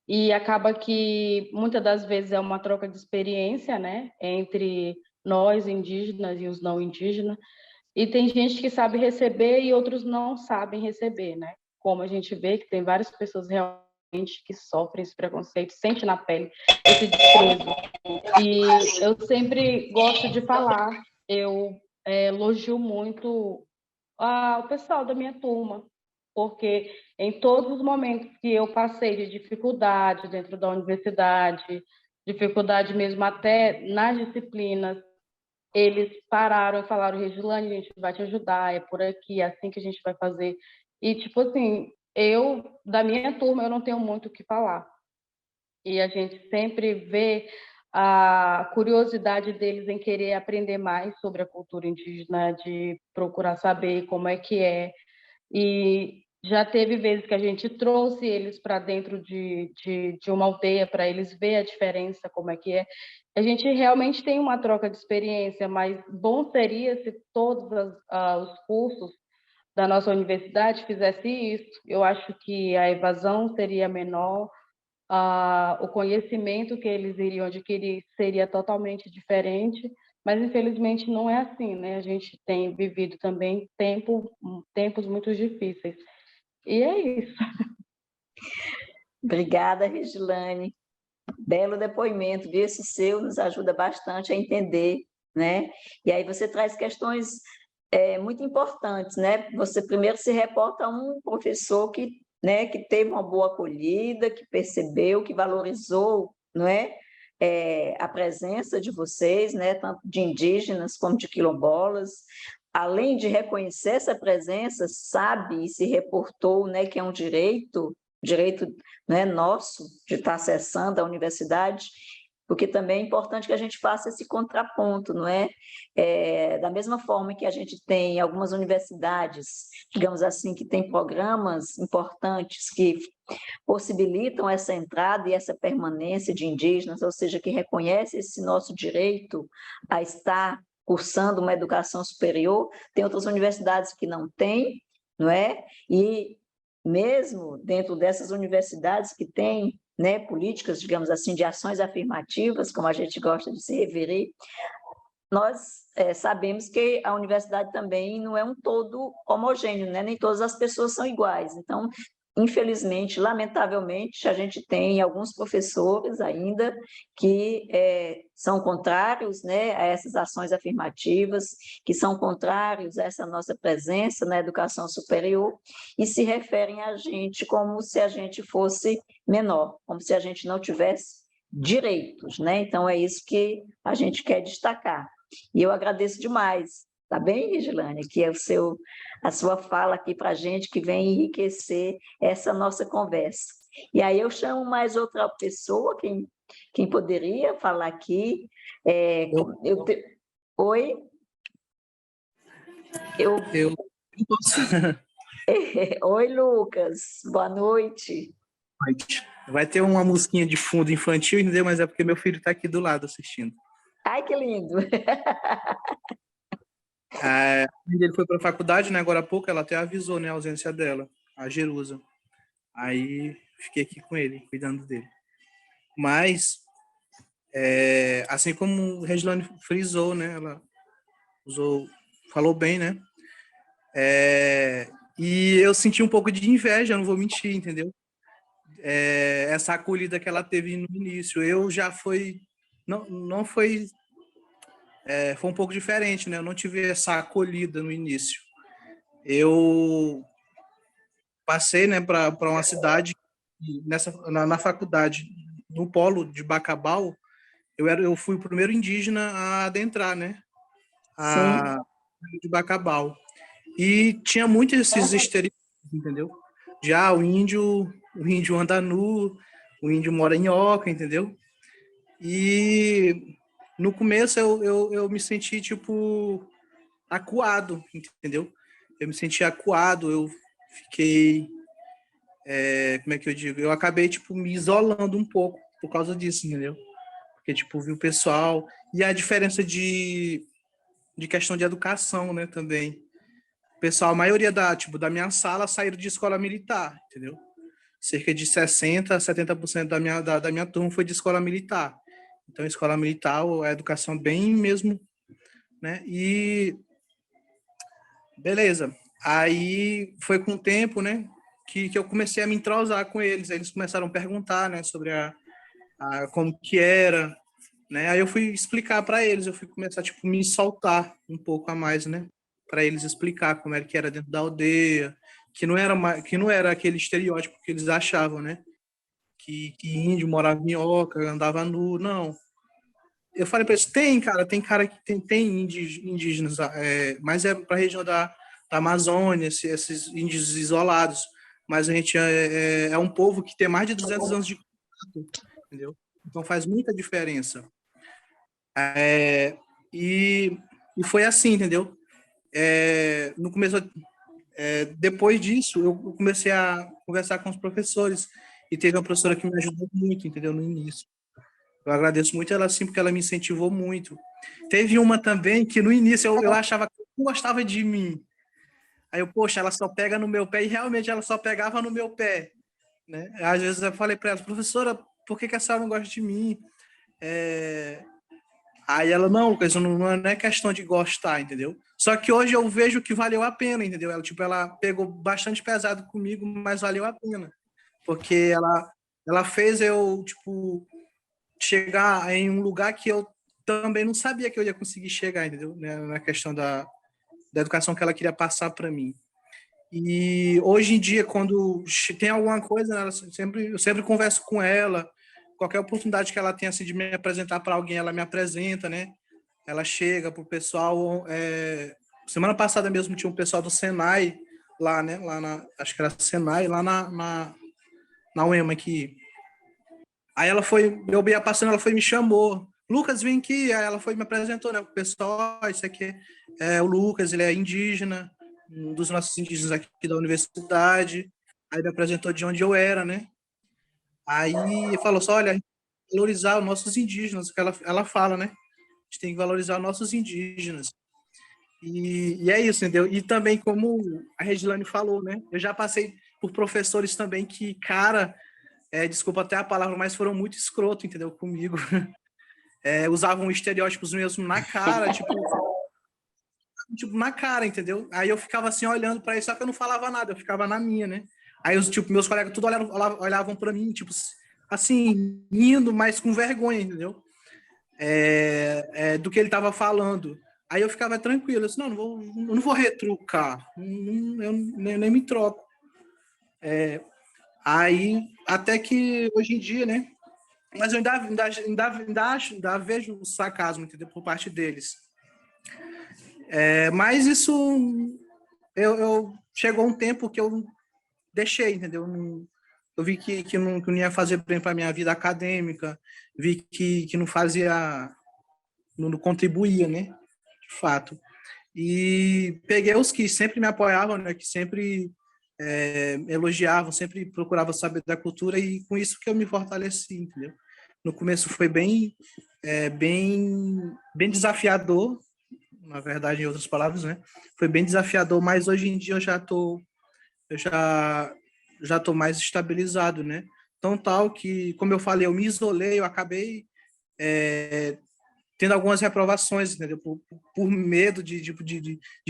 e acaba que muitas das vezes é uma troca de experiência, né, entre nós indígenas e os não indígenas, e tem gente que sabe receber e outros não sabem receber, né? Como a gente vê que tem várias pessoas realmente que sofrem esse preconceito, sente na pele esse desprezo. E eu sempre gosto de falar, eu elogio muito o pessoal da minha turma, porque em todos os momentos que eu passei de dificuldade dentro da universidade, dificuldade mesmo até nas disciplinas, eles pararam e falaram, Regilane, a gente vai te ajudar, é por aqui, é assim que a gente vai fazer. E, tipo assim, da minha turma, eu não tenho muito o que falar. E a gente sempre vê a curiosidade deles em querer aprender mais sobre a cultura indígena, de procurar saber como é que é. E já teve vezes que a gente trouxe eles para dentro de uma aldeia para eles ver a diferença, como é que é. A gente realmente tem uma troca de experiência, mas bom seria se todos os cursos da nossa universidade fizessem isso. Eu acho que a evasão seria menor, o conhecimento que eles iriam adquirir seria totalmente diferente, mas infelizmente não é assim, né? A gente tem vivido também tempos muito difíceis. E é isso. Obrigada, Regilane. Belo depoimento, viu? Esse seu nos ajuda bastante a entender, né? E aí você traz questões muito importantes, né? Você primeiro se reporta a um professor que, né, que teve uma boa acolhida, que percebeu, que valorizou, não é? A presença de vocês, né, tanto de indígenas como de quilombolas, além de reconhecer essa presença, sabe e se reportou, né, que é um direito, né, nosso de estar acessando a universidade, porque também é importante que a gente faça esse contraponto, não é? Da mesma forma que a gente tem algumas universidades, digamos assim, que tem programas importantes que possibilitam essa entrada e essa permanência de indígenas, ou seja, que reconhece esse nosso direito a estar cursando uma educação superior, tem outras universidades que não têm, não é? E mesmo dentro dessas universidades que têm, né, políticas, digamos assim, de ações afirmativas, como a gente gosta de se referir, nós sabemos que a universidade também não é um todo homogêneo, né? Nem todas as pessoas são iguais. Então, infelizmente, lamentavelmente, a gente tem alguns professores ainda que são contrários, né, a essas ações afirmativas, que são contrários a essa nossa presença na educação superior e se referem a gente como se a gente fosse menor, como se a gente não tivesse direitos, né? Então, é isso que a gente quer destacar. E eu agradeço demais Tá bem, Regiane? Que é a sua fala aqui para a gente, que vem enriquecer essa nossa conversa. E aí eu chamo mais outra pessoa, quem poderia falar aqui. Oi? Eu posso. Oi, Lucas. Boa noite. Vai ter uma musiquinha de fundo infantil, entendeu? Mas é porque meu filho está aqui do lado assistindo. Ai, que lindo. Ele foi para a faculdade, né? Agora há pouco, ela até avisou, né, a ausência dela, a Jerusa. Aí fiquei aqui com ele, cuidando dele. Mas, assim como o Regiane frisou, né? Ela falou bem, né? E eu senti um pouco de inveja, não vou mentir, entendeu? Essa acolhida que ela teve no início. Eu já foi... Não foi... foi um pouco diferente, né? Eu não tive essa acolhida no início. Eu passei, né, para uma cidade, na faculdade, no polo de Bacabal, eu fui o primeiro indígena a adentrar, né? Sim. De Bacabal. E tinha muito esses estereótipos, entendeu? Já o índio anda nu, o índio mora em oca, entendeu? E no começo eu me senti, tipo, acuado, entendeu? Eu me senti acuado, eu fiquei, como é que eu digo? Eu acabei, tipo, me isolando um pouco por causa disso, entendeu? Porque, tipo, vi o pessoal, e a diferença de questão de educação, né, também. O pessoal, a maioria da minha sala saíram de escola militar, entendeu? Cerca de 60% a 70% da minha turma foi de escola militar. Então, escola militar, a educação bem mesmo, né? E beleza. Aí foi com o tempo, né, que eu comecei a me entrosar com eles. Eles começaram a perguntar, né, sobre como que era, né? Aí eu fui explicar para eles, eu fui começar, tipo, me soltar um pouco a mais, né, para eles explicar como era que era dentro da aldeia, que não era aquele estereótipo que eles achavam, né? Que índio morava em oca, andava nu, não. Eu falei para eles, tem cara que tem indígenas, mas é para a região da Amazônia, esses índios isolados, mas a gente é um povo que tem mais de 200 anos de contato, entendeu? Então faz muita diferença. E foi assim, entendeu? No começo, depois disso, eu comecei a conversar com os professores e teve uma professora que me ajudou muito, entendeu? No início. Eu agradeço muito ela, sim, porque ela me incentivou muito. Teve uma também que no início eu achava que não gostava de mim. Aí poxa, ela só pega no meu pé, e realmente ela só pegava no meu pé, né? Às vezes eu falei para ela, professora, por que a senhora não gosta de mim? Aí ela, não, Lucas, não é questão de gostar, entendeu? Só que hoje eu vejo que valeu a pena, entendeu? Ela pegou bastante pesado comigo, mas valeu a pena. Porque ela fez eu, tipo, chegar em um lugar que eu também não sabia que eu ia conseguir chegar, entendeu? Na questão da educação que ela queria passar para mim. E hoje em dia, quando tem alguma coisa, eu sempre converso com ela. Qualquer oportunidade que ela tenha assim, de me apresentar para alguém, ela me apresenta, né? Ela chega para o pessoal. Semana passada mesmo tinha um pessoal do Senai lá, né? Acho que era Senai, lá na UEMA aqui. Aí ela foi, eu ia passando, ela foi e me chamou. Lucas, vem aqui. Aí ela foi e me apresentou, né? O pessoal, isso aqui é o Lucas, ele é indígena, um dos nossos indígenas aqui da universidade. Aí me apresentou de onde eu era, né? Aí falou só, olha, valorizar os nossos indígenas, que ela fala, né? A gente tem que valorizar os nossos indígenas. E é isso, entendeu? E também, como a Regilane falou, né? Eu já passei por professores também que, cara, desculpa até a palavra, mas foram muito escroto, entendeu? Comigo. Usavam estereótipos mesmo na cara, tipo, na cara, entendeu? Aí eu ficava assim, olhando para isso, só que eu não falava nada, eu ficava na minha, né? Aí, tipo, meus colegas tudo olhavam para mim, tipo, assim, rindo, mas com vergonha, entendeu? Do que ele estava falando. Aí eu ficava tranquilo, eu disse, não vou retrucar, eu nem me troco. Aí, até que hoje em dia, né? Mas eu ainda vejo o sarcasmo, entendeu? Por parte deles. Mas isso, chegou um tempo que eu deixei, entendeu? Eu vi que não ia fazer bem para minha vida acadêmica, vi que não fazia, não contribuía, né? De fato. E peguei os que sempre me apoiavam, né? Que sempre elogiavam, sempre procuravam saber da cultura, e com isso que eu me fortaleci, entendeu? No começo foi bem desafiador, na verdade, em outras palavras, né? Foi bem desafiador, mas hoje em dia eu já tô mais estabilizado, né? Então, tal que, como eu falei, eu me isolei, eu acabei tendo algumas reprovações, entendeu? Por medo de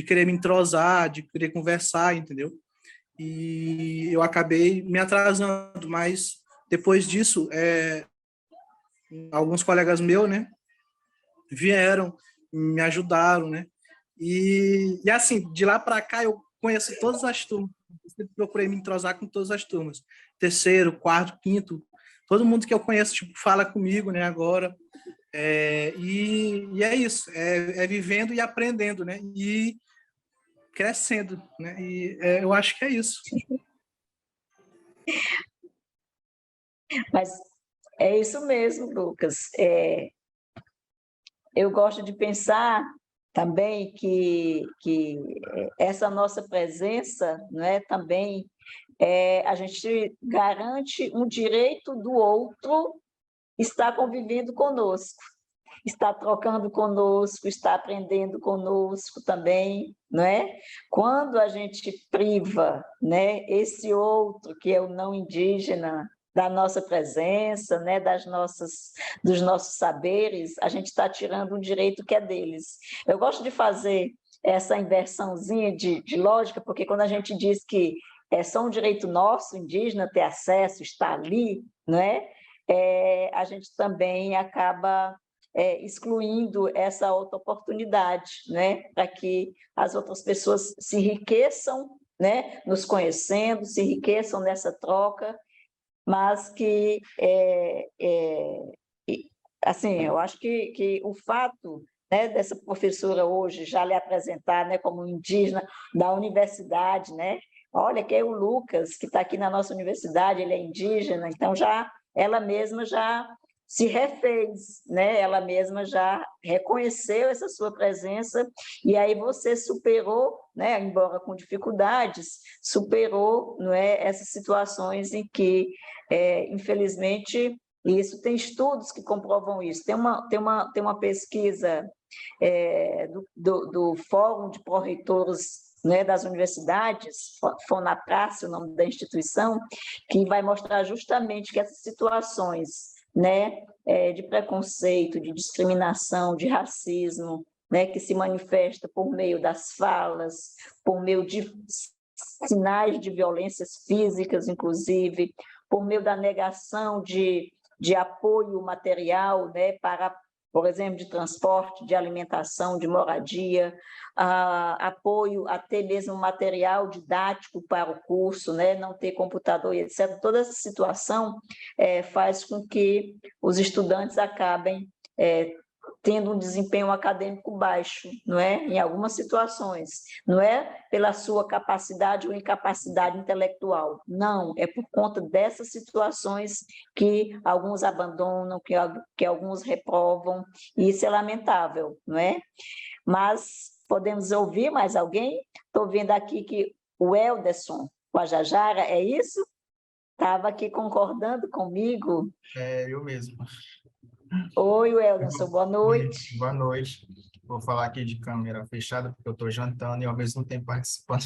querer me entrosar, de querer conversar, entendeu? E eu acabei me atrasando, mas depois disso, alguns colegas meus, né, vieram, me ajudaram, né? E assim, de lá para cá eu conheço todas as turmas. Eu sempre procurei me entrosar com todas as turmas. Terceiro, quarto, quinto, todo mundo que eu conheço tipo, fala comigo, né? Agora. E é isso, é vivendo e aprendendo, né? E crescendo, né? E eu acho que é isso. Mas é isso mesmo, Lucas. Eu gosto de pensar também que essa nossa presença, não é, também a gente garante um direito do outro estar convivendo conosco, está trocando conosco, está aprendendo conosco também, não é? Quando a gente priva, né, esse outro que é o não indígena da nossa presença, né, dos nossos saberes, a gente está tirando um direito que é deles. Eu gosto de fazer essa inversãozinha de lógica, porque quando a gente diz que é só um direito nosso, indígena, ter acesso, estar ali, não é? A gente também acaba excluindo essa outra oportunidade, né, para que as outras pessoas se enriqueçam, né, nos conhecendo, se enriqueçam nessa troca, mas que, assim, eu acho que o fato, né, dessa professora hoje já lhe apresentar, né, como indígena da universidade, né, olha que é o Lucas, que está aqui na nossa universidade, ele é indígena, então ela mesma já se refez, né? Ela mesma já reconheceu essa sua presença, e aí você superou, né? Embora com dificuldades, superou, não é, essas situações em que, infelizmente, isso tem estudos que comprovam isso. Tem uma pesquisa do Fórum de Pró-Reitores, né, das universidades, Fonaprace, o nome da instituição, que vai mostrar justamente que essas situações, né, de preconceito, de discriminação, de racismo, né, que se manifesta por meio das falas, por meio de sinais de violências físicas, inclusive, por meio da negação de apoio material, né, para, por exemplo, de transporte, de alimentação, de moradia, apoio até mesmo material didático para o curso, né, não ter computador e etc. Toda essa situação faz com que os estudantes acabem tendo um desempenho acadêmico baixo, não é? Em algumas situações. Não é pela sua capacidade ou incapacidade intelectual, não, é por conta dessas situações que alguns abandonam, que alguns reprovam, e isso é lamentável, não é? Mas podemos ouvir mais alguém? Estou vendo aqui que o Elderson Guajajara, é isso? Estava aqui concordando comigo. Eu mesmo. Oi, Elderson, boa noite. Boa noite. Vou falar aqui de câmera fechada, porque eu estou jantando e ao mesmo tempo participando.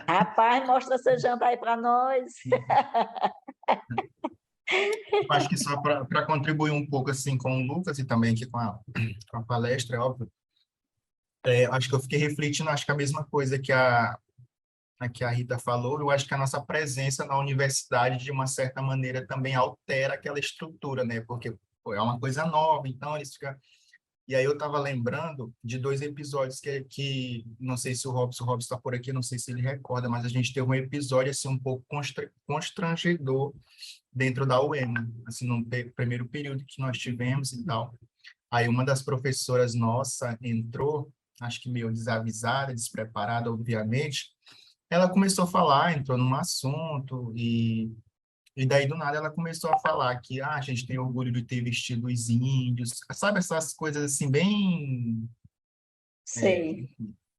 Rapaz, mostra seu jantar aí para nós. Acho que só para contribuir um pouco assim com o Lucas e também aqui com a palestra, é óbvio. Acho que eu fiquei refletindo, acho que a mesma coisa que a Rita falou, eu acho que a nossa presença na universidade, de uma certa maneira, também altera aquela estrutura, né? Porque é uma coisa nova, então eles ficam... E aí eu estava lembrando de 2 episódios que não sei se o Robson está por aqui, não sei se ele recorda, mas a gente teve um episódio assim um pouco constrangedor dentro da UEMA, assim, no primeiro período que nós tivemos e tal. Aí uma das professoras nossa entrou acho que meio desavisada, despreparada, obviamente, ela começou a falar, entrou num assunto e daí do nada ela começou a falar que a gente tem orgulho de ter vestido os índios, sabe essas coisas assim bem... Sei.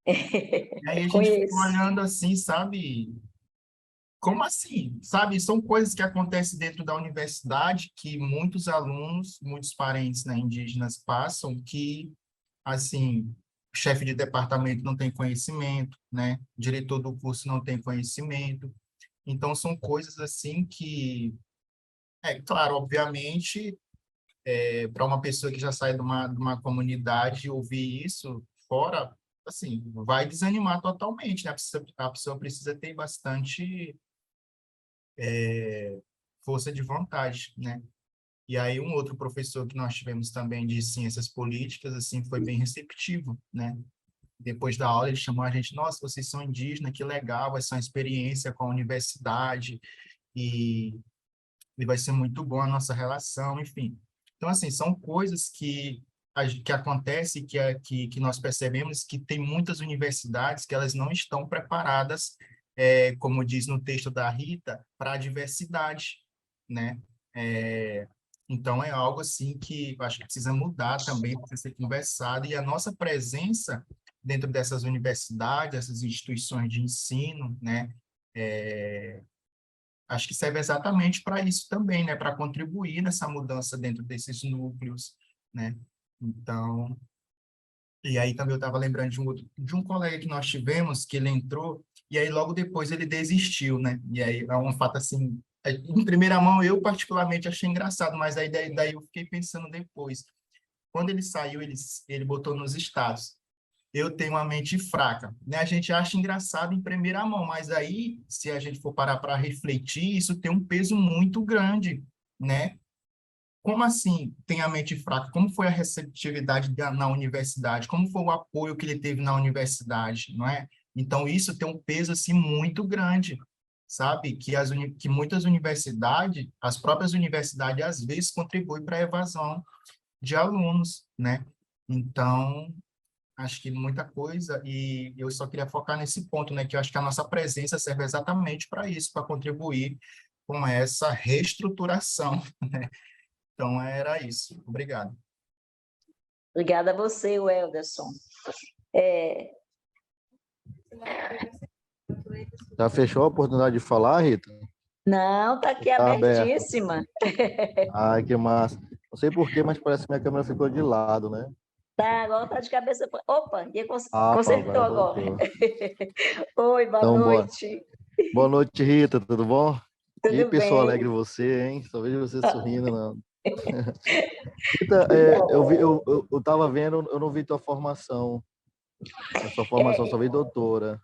E aí a gente ficou Conheço. olhando assim, sabe? Como assim? Sabe, são coisas que acontecem dentro da universidade que muitos alunos, muitos parentes, né, indígenas passam que, assim, o chefe de departamento não tem conhecimento, né? O diretor do curso não tem conhecimento. Então, são coisas assim que, claro, obviamente, para uma pessoa que já sai de uma comunidade ouvir isso fora, assim, vai desanimar totalmente, né? A pessoa precisa ter bastante força de vontade, né? E aí um outro professor que nós tivemos também de ciências políticas, assim, foi bem receptivo, né? Depois da aula ele chamou a gente, nossa, vocês são indígenas, que legal, vai ser uma experiência com a universidade e, e vai ser muito boa a nossa relação, enfim. Então, assim, são coisas que acontecem, que nós percebemos que tem muitas universidades que elas não estão preparadas, como diz no texto da Rita, para a diversidade, né? É, então, é algo assim que eu acho que precisa mudar também, precisa ser conversado, e a nossa presença dentro dessas universidades, essas instituições de ensino, né? Acho que serve exatamente para isso também, né? Para contribuir nessa mudança dentro desses núcleos, né? Então, e aí também eu estava lembrando de um colega que nós tivemos, que ele entrou, e aí logo depois ele desistiu, né? E aí é um fato assim, em primeira mão eu particularmente achei engraçado, mas aí daí eu fiquei pensando depois. Quando ele saiu, ele botou nos status: eu tenho uma mente fraca, né? A gente acha engraçado em primeira mão, mas aí, se a gente for parar para refletir, isso tem um peso muito grande, né? Como assim tem a mente fraca? Como foi a receptividade na universidade? Como foi o apoio que ele teve na universidade, não é? Então, isso tem um peso, assim, muito grande, sabe? Que muitas universidades, as próprias universidades, às vezes, contribuem para a evasão de alunos, né? Então, acho que muita coisa, e eu só queria focar nesse ponto, né, que eu acho que a nossa presença serve exatamente para isso, para contribuir com essa reestruturação, né? Então, era isso. Obrigado. Obrigada a você, Welderson. É, Já fechou a oportunidade de falar, Rita? não, está aqui Está aberto. abertíssima. Ai, que massa. Não sei por quê, mas parece que minha câmera ficou de lado, né? Tá, agora está de cabeça. Opa, Ah, consertou agora agora. voltou. Oi, boa Então, noite. boa noite, Rita, tudo bom? Que Tudo pessoa bem? alegre você, hein? Só vejo você sorrindo, não. Rita, eu tava vendo, eu não vi tua formação. A sua formação só vi doutora.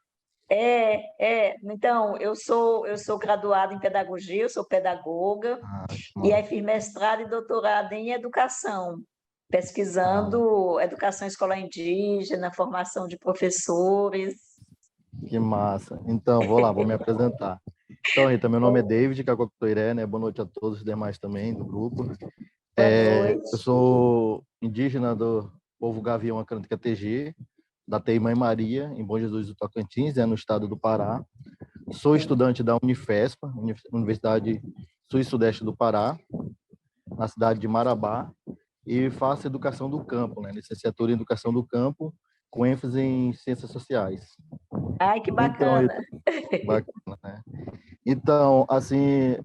Então, eu sou graduada em pedagogia, eu sou pedagoga, Ah, que e aí massa. fiz mestrado e doutorado em educação, Ah, pesquisando educação escolar indígena, formação de professores. que massa. Então, vou lá, vou me apresentar. Então, Rita, meu nome é David Cacotoiré, né? Boa noite a todos os demais também do grupo. Boa noite. Eu sou indígena do povo Gavião Acrântica TG, da TI Mãe Maria, em Bom Jesus do Tocantins, no estado do Pará. Sou estudante da Unifespa, Universidade Sul e Sudeste do Pará, na cidade de Marabá, e faço educação do campo, né? Licenciatura em educação do campo, com ênfase em ciências sociais. Ai, que Então, bacana. bacana, né? Então, assim,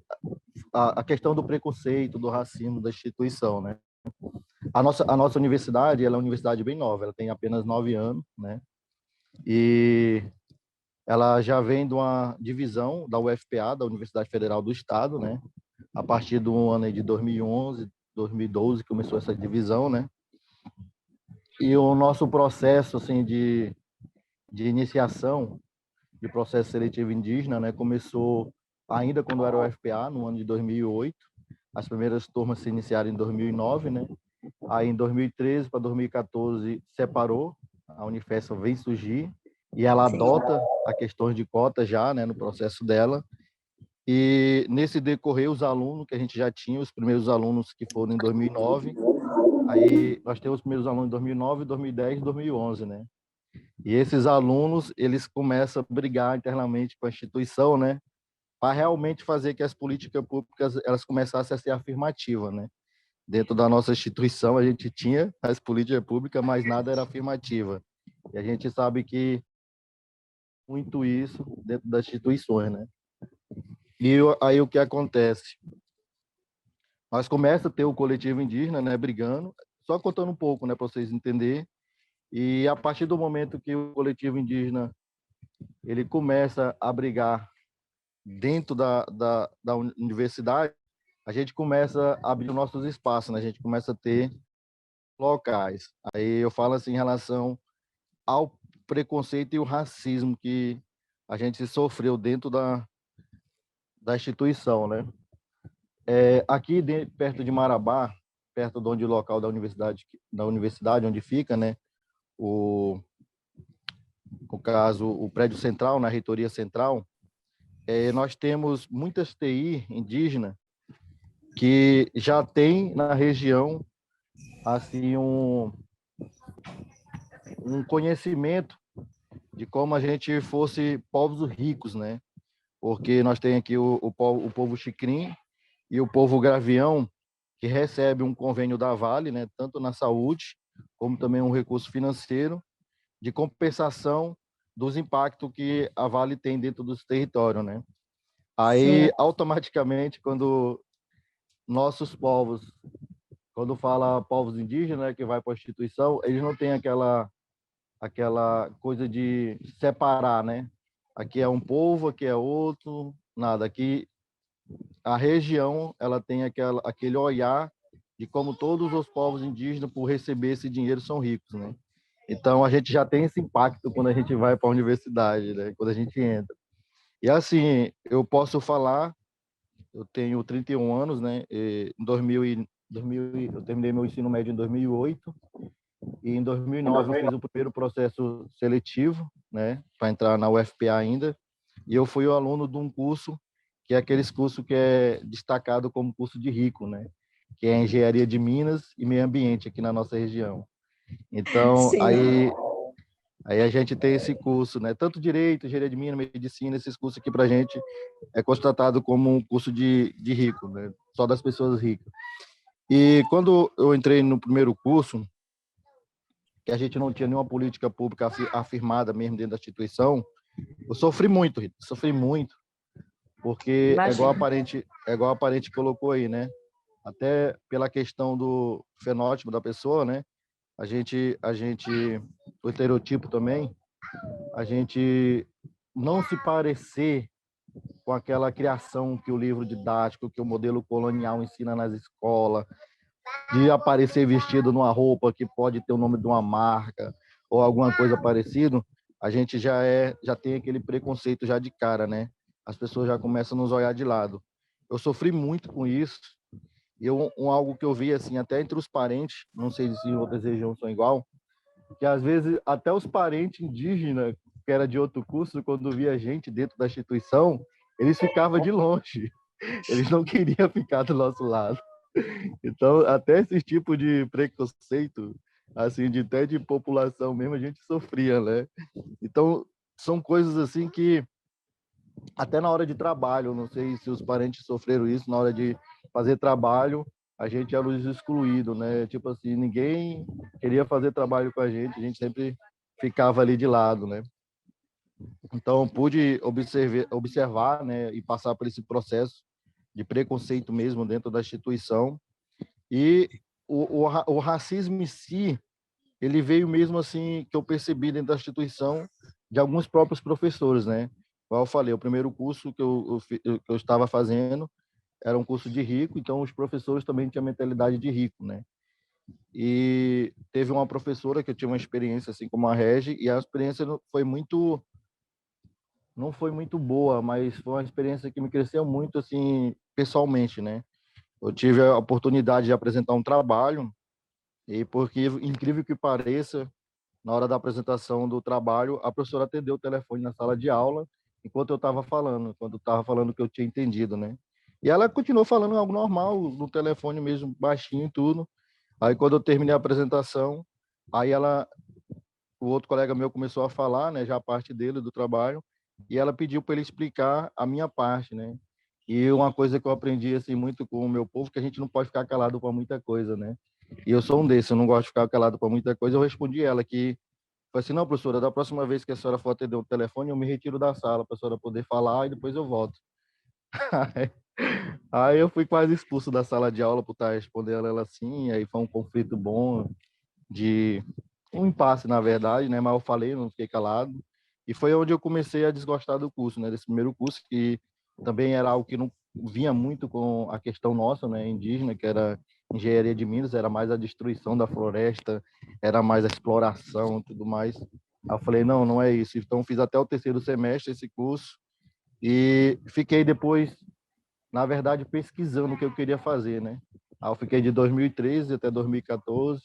a questão do preconceito, do racismo da instituição, né? A nossa universidade, ela é uma universidade bem nova, ela tem apenas 9 anos, né? E ela já vem de uma divisão da UFPA, da Universidade Federal do Estado, né? A partir do ano de 2011, 2012, começou essa divisão, né? E o nosso processo, assim, de iniciação de processo seletivo indígena, né? Começou ainda quando era o UFPA, no ano de 2008. As primeiras turmas se iniciaram em 2009, né? Aí, em 2013 para 2014, separou, a Unifespa vem surgir, e ela Sim. adota a questão de cota já, né, no processo dela. E nesse decorrer, os alunos que a gente já tinha, os primeiros alunos que foram em 2009, aí nós temos os primeiros alunos em 2009, 2010 e 2011, né? E esses alunos, eles começam a brigar internamente com a instituição, né, para realmente fazer que as políticas públicas elas começassem a ser afirmativas, né? Dentro da nossa instituição, a gente tinha as políticas públicas, mas nada era afirmativa. E a gente sabe que muito isso dentro das instituições, né? E aí o que acontece? Nós começamos a ter o coletivo indígena, né, brigando, só contando um pouco, né, para vocês entenderem. E a partir do momento que o coletivo indígena ele começa a brigar dentro da universidade, a gente começa a abrir nossos espaços, né? A gente começa a ter locais. Aí eu falo assim em relação ao preconceito e o racismo que a gente sofreu dentro da instituição, né? Aqui perto de Marabá, perto de onde o local da universidade onde fica, né? No caso, o prédio central, na reitoria central, nós temos muitas TI indígenas que já tem na região assim um conhecimento de como a gente fosse povos ricos, né? Porque nós tem aqui o povo Xicrim e o povo Gravião, que recebe um convênio da Vale, né? Tanto na saúde, como também um recurso financeiro de compensação dos impactos que a Vale tem dentro dos territórios, né? Aí, Sim, automaticamente, quando nossos povos, quando fala povos indígenas, né, que vai para a instituição, eles não têm aquela coisa de separar, né? Aqui é um povo, aqui é outro, nada. Aqui a região ela tem aquele olhar de como todos os povos indígenas, por receber esse dinheiro, são ricos, né? Então a gente já tem esse impacto quando a gente vai para a universidade, né? Quando a gente entra. E assim, eu posso falar, eu tenho 31 anos, né? Eu terminei meu ensino médio em 2008 e em 2009 eu fiz o primeiro processo seletivo, né, para entrar na UFPA ainda, e eu fui o aluno de um curso que é aqueles cursos que é destacado como curso de rico, né, que é Engenharia de Minas e Meio Ambiente aqui na nossa região. Então, sim. aí a gente tem esse curso, né, tanto Direito, Engenharia de Minas, Medicina, esses cursos aqui para a gente é constatado como um curso de rico, né, só das pessoas ricas. E quando eu entrei no primeiro curso, que a gente não tinha nenhuma política pública afirmada mesmo dentro da instituição, eu sofri muito, Rita, sofri muito, porque Imagina. é igual a parente colocou aí, né? Até pela questão do fenótipo da pessoa, né? O estereotipo também, a gente não se parecer com aquela criação que o livro didático, que o modelo colonial ensina nas escolas, de aparecer vestido numa roupa que pode ter o nome de uma marca ou alguma coisa parecida, a gente já tem aquele preconceito já de cara, né? As pessoas já começam a nos olhar de lado. Eu sofri muito com isso. E algo que eu vi assim até entre os parentes, não sei se em outras regiões são igual, que às vezes até os parentes indígenas que era de outro curso, quando via gente dentro da instituição, eles ficavam de longe. Eles não queriam ficar do nosso lado. Então, até esse tipo de preconceito, assim, até de população mesmo, a gente sofria, né? Então, são coisas assim que, até na hora de trabalho, não sei se os parentes sofreram isso, na hora de fazer trabalho, a gente era os excluídos, né? Tipo assim, ninguém queria fazer trabalho com a gente sempre ficava ali de lado, né? Então, pude observar, né, e passar por esse processo de preconceito mesmo dentro da instituição. E o racismo em si, ele veio mesmo assim, que eu percebi dentro da instituição, de alguns próprios professores, né? Como eu falei, o primeiro curso que eu estava fazendo era um curso de rico, então os professores também tinham mentalidade de rico, né? E teve uma professora que eu tinha uma experiência assim como a Regi, e a experiência não foi muito boa, mas foi uma experiência que me cresceu muito assim pessoalmente, né? Eu tive a oportunidade de apresentar um trabalho e porque, incrível que pareça, na hora da apresentação do trabalho, a professora atendeu o telefone na sala de aula enquanto eu estava falando, quando eu estava falando que eu tinha entendido, né? E ela continuou falando algo normal, no telefone mesmo, baixinho e tudo. Aí, quando eu terminei a apresentação, aí ela o outro colega meu começou a falar, né, já a parte dele, do trabalho, e ela pediu para ele explicar a minha parte, né? E uma coisa que eu aprendi, assim, muito com o meu povo, que a gente não pode ficar calado para muita coisa, né? E eu sou um desses, eu não gosto de ficar calado para muita coisa. Eu respondi ela que, falei assim, não, professora, da próxima vez que a senhora for atender o telefone, eu me retiro da sala para a senhora poder falar e depois eu volto. Aí eu fui quase expulso da sala de aula por estar respondendo ela assim, aí foi um conflito bom, de um impasse, na verdade, né? Mas eu falei, não fiquei calado. E foi onde eu comecei a desgostar do curso, né? Desse primeiro curso, que também era algo que não vinha muito com a questão nossa, né? Indígena, que era engenharia de Minas, era mais a destruição da floresta, era mais a exploração e tudo mais. Aí eu falei, não, não é isso. Então fiz até o terceiro semestre esse curso e fiquei depois, na verdade, pesquisando o que eu queria fazer, né? Aí eu fiquei de 2013 até 2014,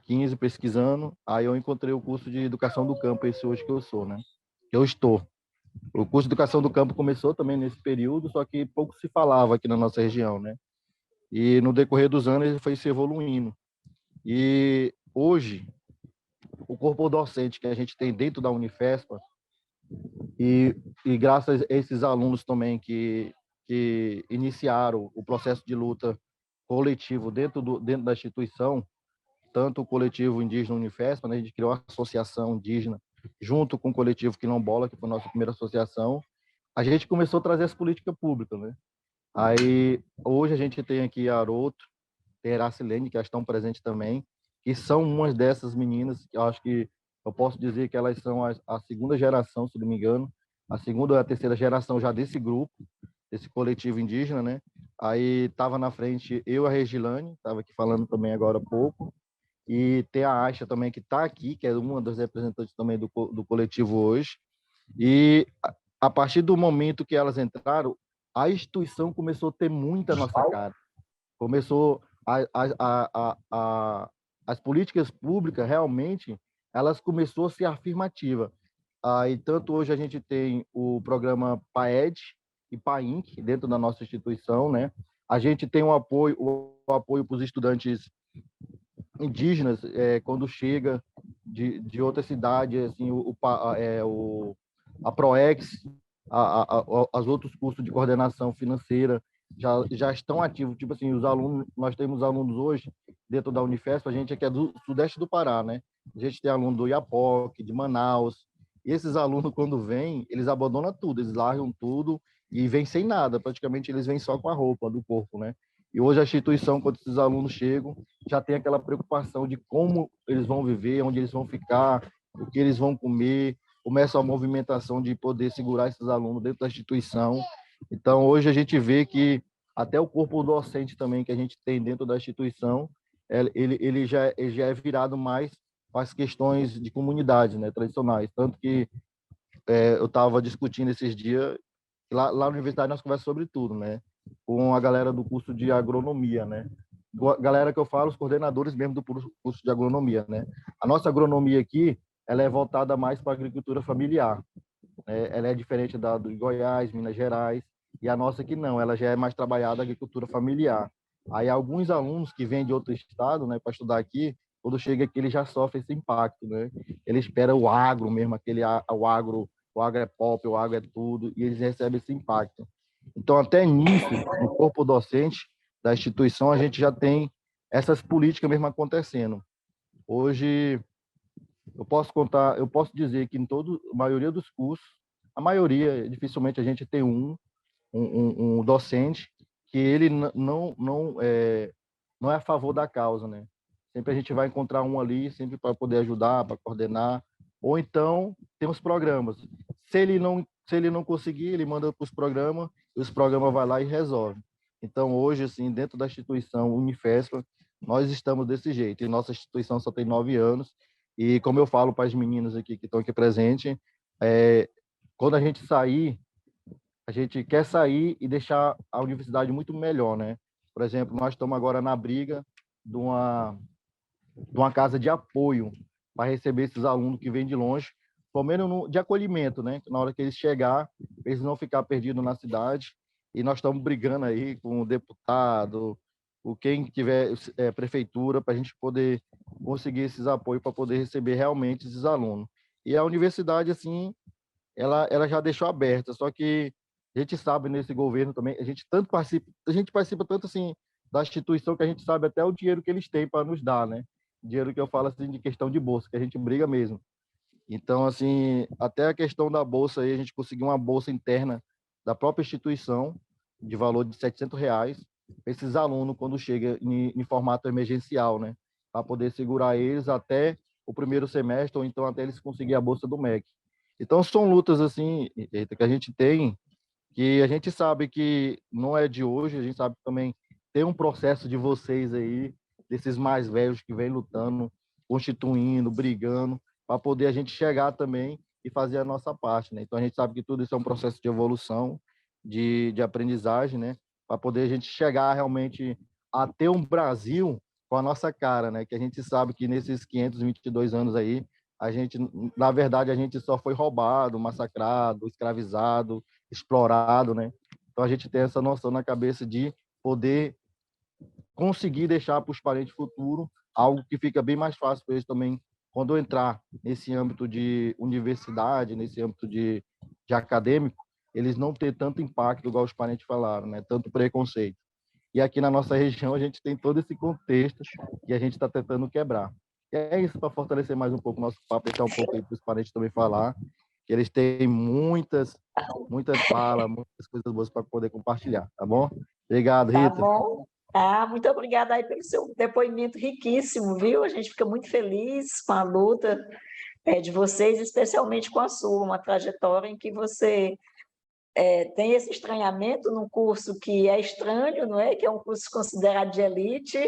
15 pesquisando, aí eu encontrei o curso de Educação do Campo, esse hoje que eu sou, né? Que eu estou. O curso de Educação do Campo começou também nesse período, só que pouco se falava aqui na nossa região, né? E no decorrer dos anos ele foi se evoluindo. E hoje, o corpo docente que a gente tem dentro da Unifespa, e graças a esses alunos também que iniciaram o processo de luta coletivo dentro da instituição, tanto o coletivo indígena Unifespa, né, a gente criou a associação indígena junto com o coletivo Quilombola, que foi a nossa primeira associação, a gente começou a trazer as políticas públicas, né? Aí, hoje a gente tem aqui a Aroto, tem a Iracilene, que estão presentes também, que são umas dessas meninas, que eu acho que eu posso dizer que elas são a segunda geração, se não me engano, a segunda ou a terceira geração já desse grupo, desse coletivo indígena, né? Aí estava na frente eu, a Regilane, estava aqui falando também agora há pouco, e tem a Aisha também, que está aqui, que é uma das representantes também do coletivo hoje. E a partir do momento que elas entraram, a instituição começou a ter muita nossa cara. Começou as políticas públicas, realmente, elas começou a ser afirmativa. E tanto hoje a gente tem o programa PAED e PAINC dentro da nossa instituição, né? A gente tem o apoio para os estudantes indígenas, quando chega de outra cidade, assim, a PROEX, as outros cursos de coordenação financeira já estão ativos. Tipo assim, os alunos, nós temos alunos hoje dentro da Unifesp, a gente aqui é do sudeste do Pará, né? A gente tem aluno do Iapoque, de Manaus. E esses alunos, quando vêm, eles abandonam tudo, eles largam tudo e vêm sem nada. Praticamente, eles vêm só com a roupa do corpo, né? E hoje a instituição, quando esses alunos chegam, já tem aquela preocupação de como eles vão viver, onde eles vão ficar, o que eles vão comer. Começa a movimentação de poder segurar esses alunos dentro da instituição. Então, hoje a gente vê que até o corpo docente também que a gente tem dentro da instituição, ele já é virado mais para as questões de comunidade, né, tradicionais. Tanto que eu estava discutindo esses dias, lá na universidade nós conversamos sobre tudo, né? Com a galera do curso de agronomia, né? Galera que eu falo, os coordenadores mesmo do curso de agronomia, né? A nossa agronomia aqui, ela é voltada mais para a agricultura familiar, né? Ela é diferente da do Goiás, Minas Gerais, e a nossa aqui não, ela já é mais trabalhada a agricultura familiar. Aí alguns alunos que vêm de outro estado, né, para estudar aqui, quando chega aqui, ele já sofre esse impacto, né? Ele espera o agro mesmo, o agro é pop, o agro é tudo, e eles recebem esse impacto. Então, até nisso, no corpo docente da instituição, a gente já tem essas políticas mesmo acontecendo. Hoje, eu posso dizer que a maioria dos cursos, a maioria, dificilmente a gente tem um docente que ele não é a favor da causa, né? Sempre a gente vai encontrar um ali, sempre para poder ajudar, para coordenar. Ou então, tem os programas. Se ele não conseguir, ele manda para os programas, e os programas vai lá e resolve. Então, hoje, assim, dentro da instituição Unifespa, nós estamos desse jeito. E nossa instituição só tem 9 anos. E, como eu falo para as meninas aqui que estão aqui presentes, quando a gente sair, a gente quer sair e deixar a universidade muito melhor, né? Por exemplo, nós estamos agora na briga de uma casa de apoio para receber esses alunos que vêm de longe, pelo menos de acolhimento, né? Na hora que eles chegar, eles não ficar perdidos na cidade. E nós estamos brigando aí com o deputado, quem tiver prefeitura, para a gente poder conseguir esses apoios para poder receber realmente esses alunos. E a universidade, assim, ela já deixou aberta, só que a gente sabe nesse governo também, a gente participa tanto assim da instituição que a gente sabe até o dinheiro que eles têm para nos dar, né? Dinheiro que eu falo assim de questão de bolsa, que a gente briga mesmo. Então, assim, até a questão da bolsa aí, a gente conseguiu uma bolsa interna da própria instituição de valor de R$ 700 para esses alunos quando chega em formato emergencial, né? Para poder segurar eles até o primeiro semestre ou então até eles conseguirem a bolsa do MEC. Então, são lutas, assim, Eita, que a gente tem, que a gente sabe que não é de hoje, a gente sabe que também tem um processo de vocês aí, desses mais velhos que vêm lutando, constituindo, brigando, para poder a gente chegar também e fazer a nossa parte, né? Então, a gente sabe que tudo isso é um processo de evolução, de aprendizagem, né? Para poder a gente chegar realmente a ter um Brasil com a nossa cara, né? Que a gente sabe que nesses 522 anos aí, a gente, na verdade, a gente só foi roubado, massacrado, escravizado, explorado, né? Então a gente tem essa noção na cabeça de poder conseguir deixar para os parentes futuros algo que fica bem mais fácil para eles também quando entrar nesse âmbito de universidade, nesse âmbito de acadêmico, eles não ter tanto impacto, igual os parentes falaram, né? Tanto preconceito. E aqui na nossa região a gente tem todo esse contexto que a gente está tentando quebrar. E é isso, para fortalecer mais um pouco o nosso papo, deixar um pouco aí para os parentes também falar, que eles têm muitas falas, muitas coisas boas para poder compartilhar, tá bom? Obrigado, Tá Rita. bom? Ah, muito obrigada aí pelo seu depoimento riquíssimo, viu? A gente fica muito feliz com a luta de vocês, especialmente com a sua, uma trajetória em que você tem esse estranhamento num curso que é estranho, não é? Que é um curso considerado de elite,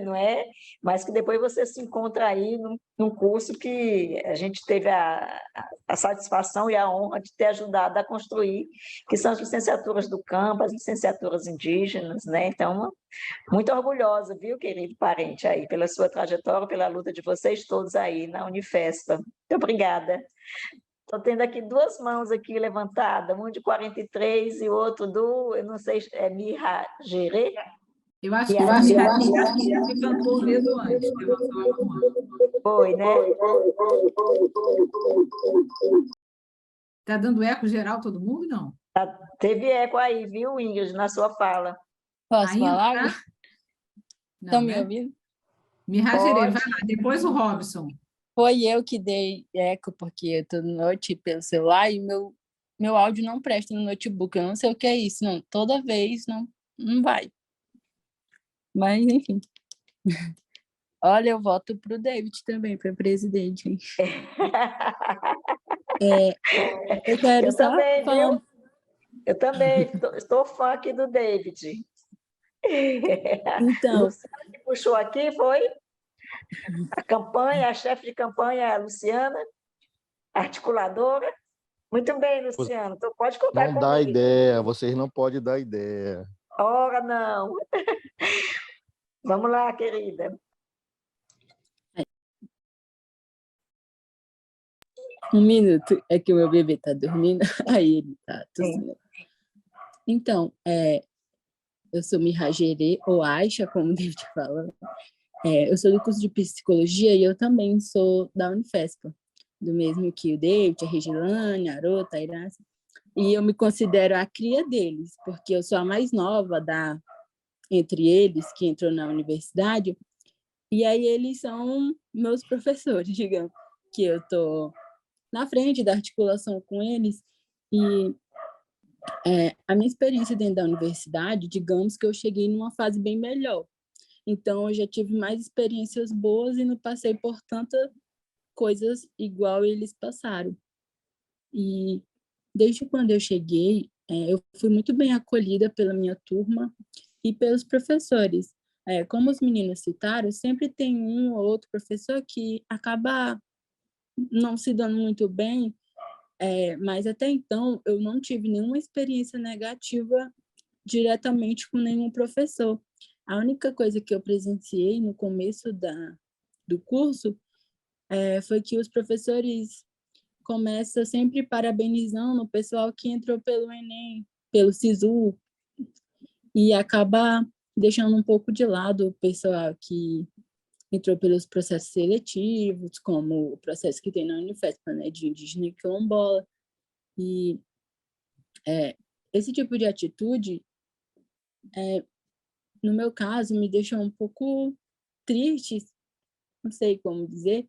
não é? Mas que depois você se encontra aí num curso que a gente teve a satisfação e a honra de ter ajudado a construir, que são as licenciaturas do campo, as licenciaturas indígenas, né? Então, muito orgulhosa, viu, querido parente, aí, pela sua trajetória, pela luta de vocês todos aí na Unifespa. Muito obrigada. Estou tendo aqui duas mãos aqui levantadas, um de 43 e outro eu não sei, é Mirra Gerê? Eu acho que foi que levantou o dedo antes, levantou a mão. Foi, né? Está dando eco geral todo mundo, não? Teve eco aí, viu, Ingrid, na sua fala. Posso Ainda falar? tá? Estão Não, me né? ouvindo? Mirajere, vai lá, depois o Robson. Foi eu que dei eco, porque eu estou no note pelo celular e meu áudio não presta no notebook. Eu não sei o que é isso, não. Toda vez não vai. Mas, enfim. Olha, eu voto para o David também, para presidente. Hein? Eu quero Eu só também, falar. viu? Eu também estou fã aqui do David. Então, Luciana que puxou aqui, foi? A campanha, a chefe de campanha é a Luciana, articuladora. Muito bem, Luciano, então pode contar Não dá comigo. ideia, vocês não podem dar ideia. Ora, não. Vamos lá, querida. um minuto, é que o meu bebê está dormindo, aí ele está tossindo. Então, eu sou Mirajere, ou Aisha, como o David fala. Eu sou do curso de psicologia e eu também sou da Unifespa, do mesmo que o David, a Regilane, a Arota, a Irácia. E eu me considero a cria deles, porque eu sou a mais nova entre eles, que entrou na universidade, e aí eles são meus professores, digamos, que eu estou na frente da articulação com eles, e a minha experiência dentro da universidade, digamos que eu cheguei numa fase bem melhor. Então, eu já tive mais experiências boas e não passei por tantas coisas igual eles passaram. E desde quando eu cheguei, eu fui muito bem acolhida pela minha turma e pelos professores. Como os meninos citaram, sempre tem um ou outro professor que acaba não se dando muito bem, mas até então eu não tive nenhuma experiência negativa diretamente com nenhum professor. A única coisa que eu presenciei no começo do curso foi que os professores começam sempre parabenizando o pessoal que entrou pelo Enem, pelo SISU, e acaba deixando um pouco de lado o pessoal que entrou pelos processos seletivos, como o processo que tem na Unifesp, né, de indígena e quilombola. E esse tipo de atitude, no meu caso, me deixou um pouco triste, não sei como dizer,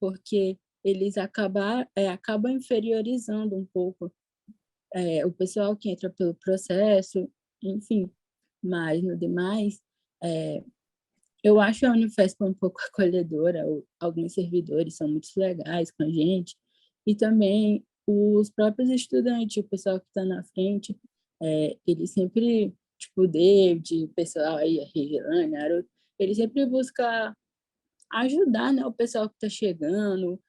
porque eles acabam inferiorizando um pouco o pessoal que entra pelo processo, enfim. Mas, no demais, eu acho a Unifesp um pouco acolhedora, alguns servidores são muito legais com a gente, e também os próprios estudantes, o pessoal que está na frente, eles sempre, tipo o David, o pessoal aí, a Regiane, a Haroldo, eles sempre buscam ajudar, né, o pessoal que está chegando,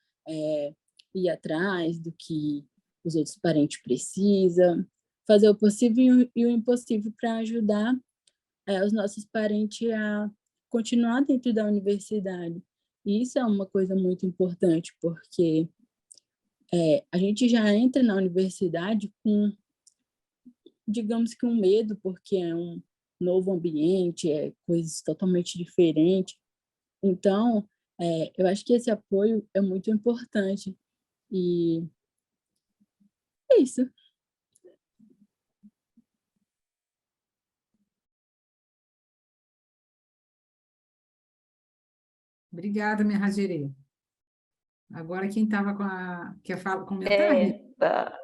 ir atrás do que os outros parentes precisam, fazer o possível e o impossível para ajudar os nossos parentes a continuar dentro da universidade. E isso é uma coisa muito importante, porque a gente já entra na universidade com, digamos que um medo, porque é um novo ambiente, é coisas totalmente diferentes. Então, eu acho que esse apoio é muito importante. E é isso. Obrigada, minha Rajerê. Agora, quem estava com a... Quer comentar?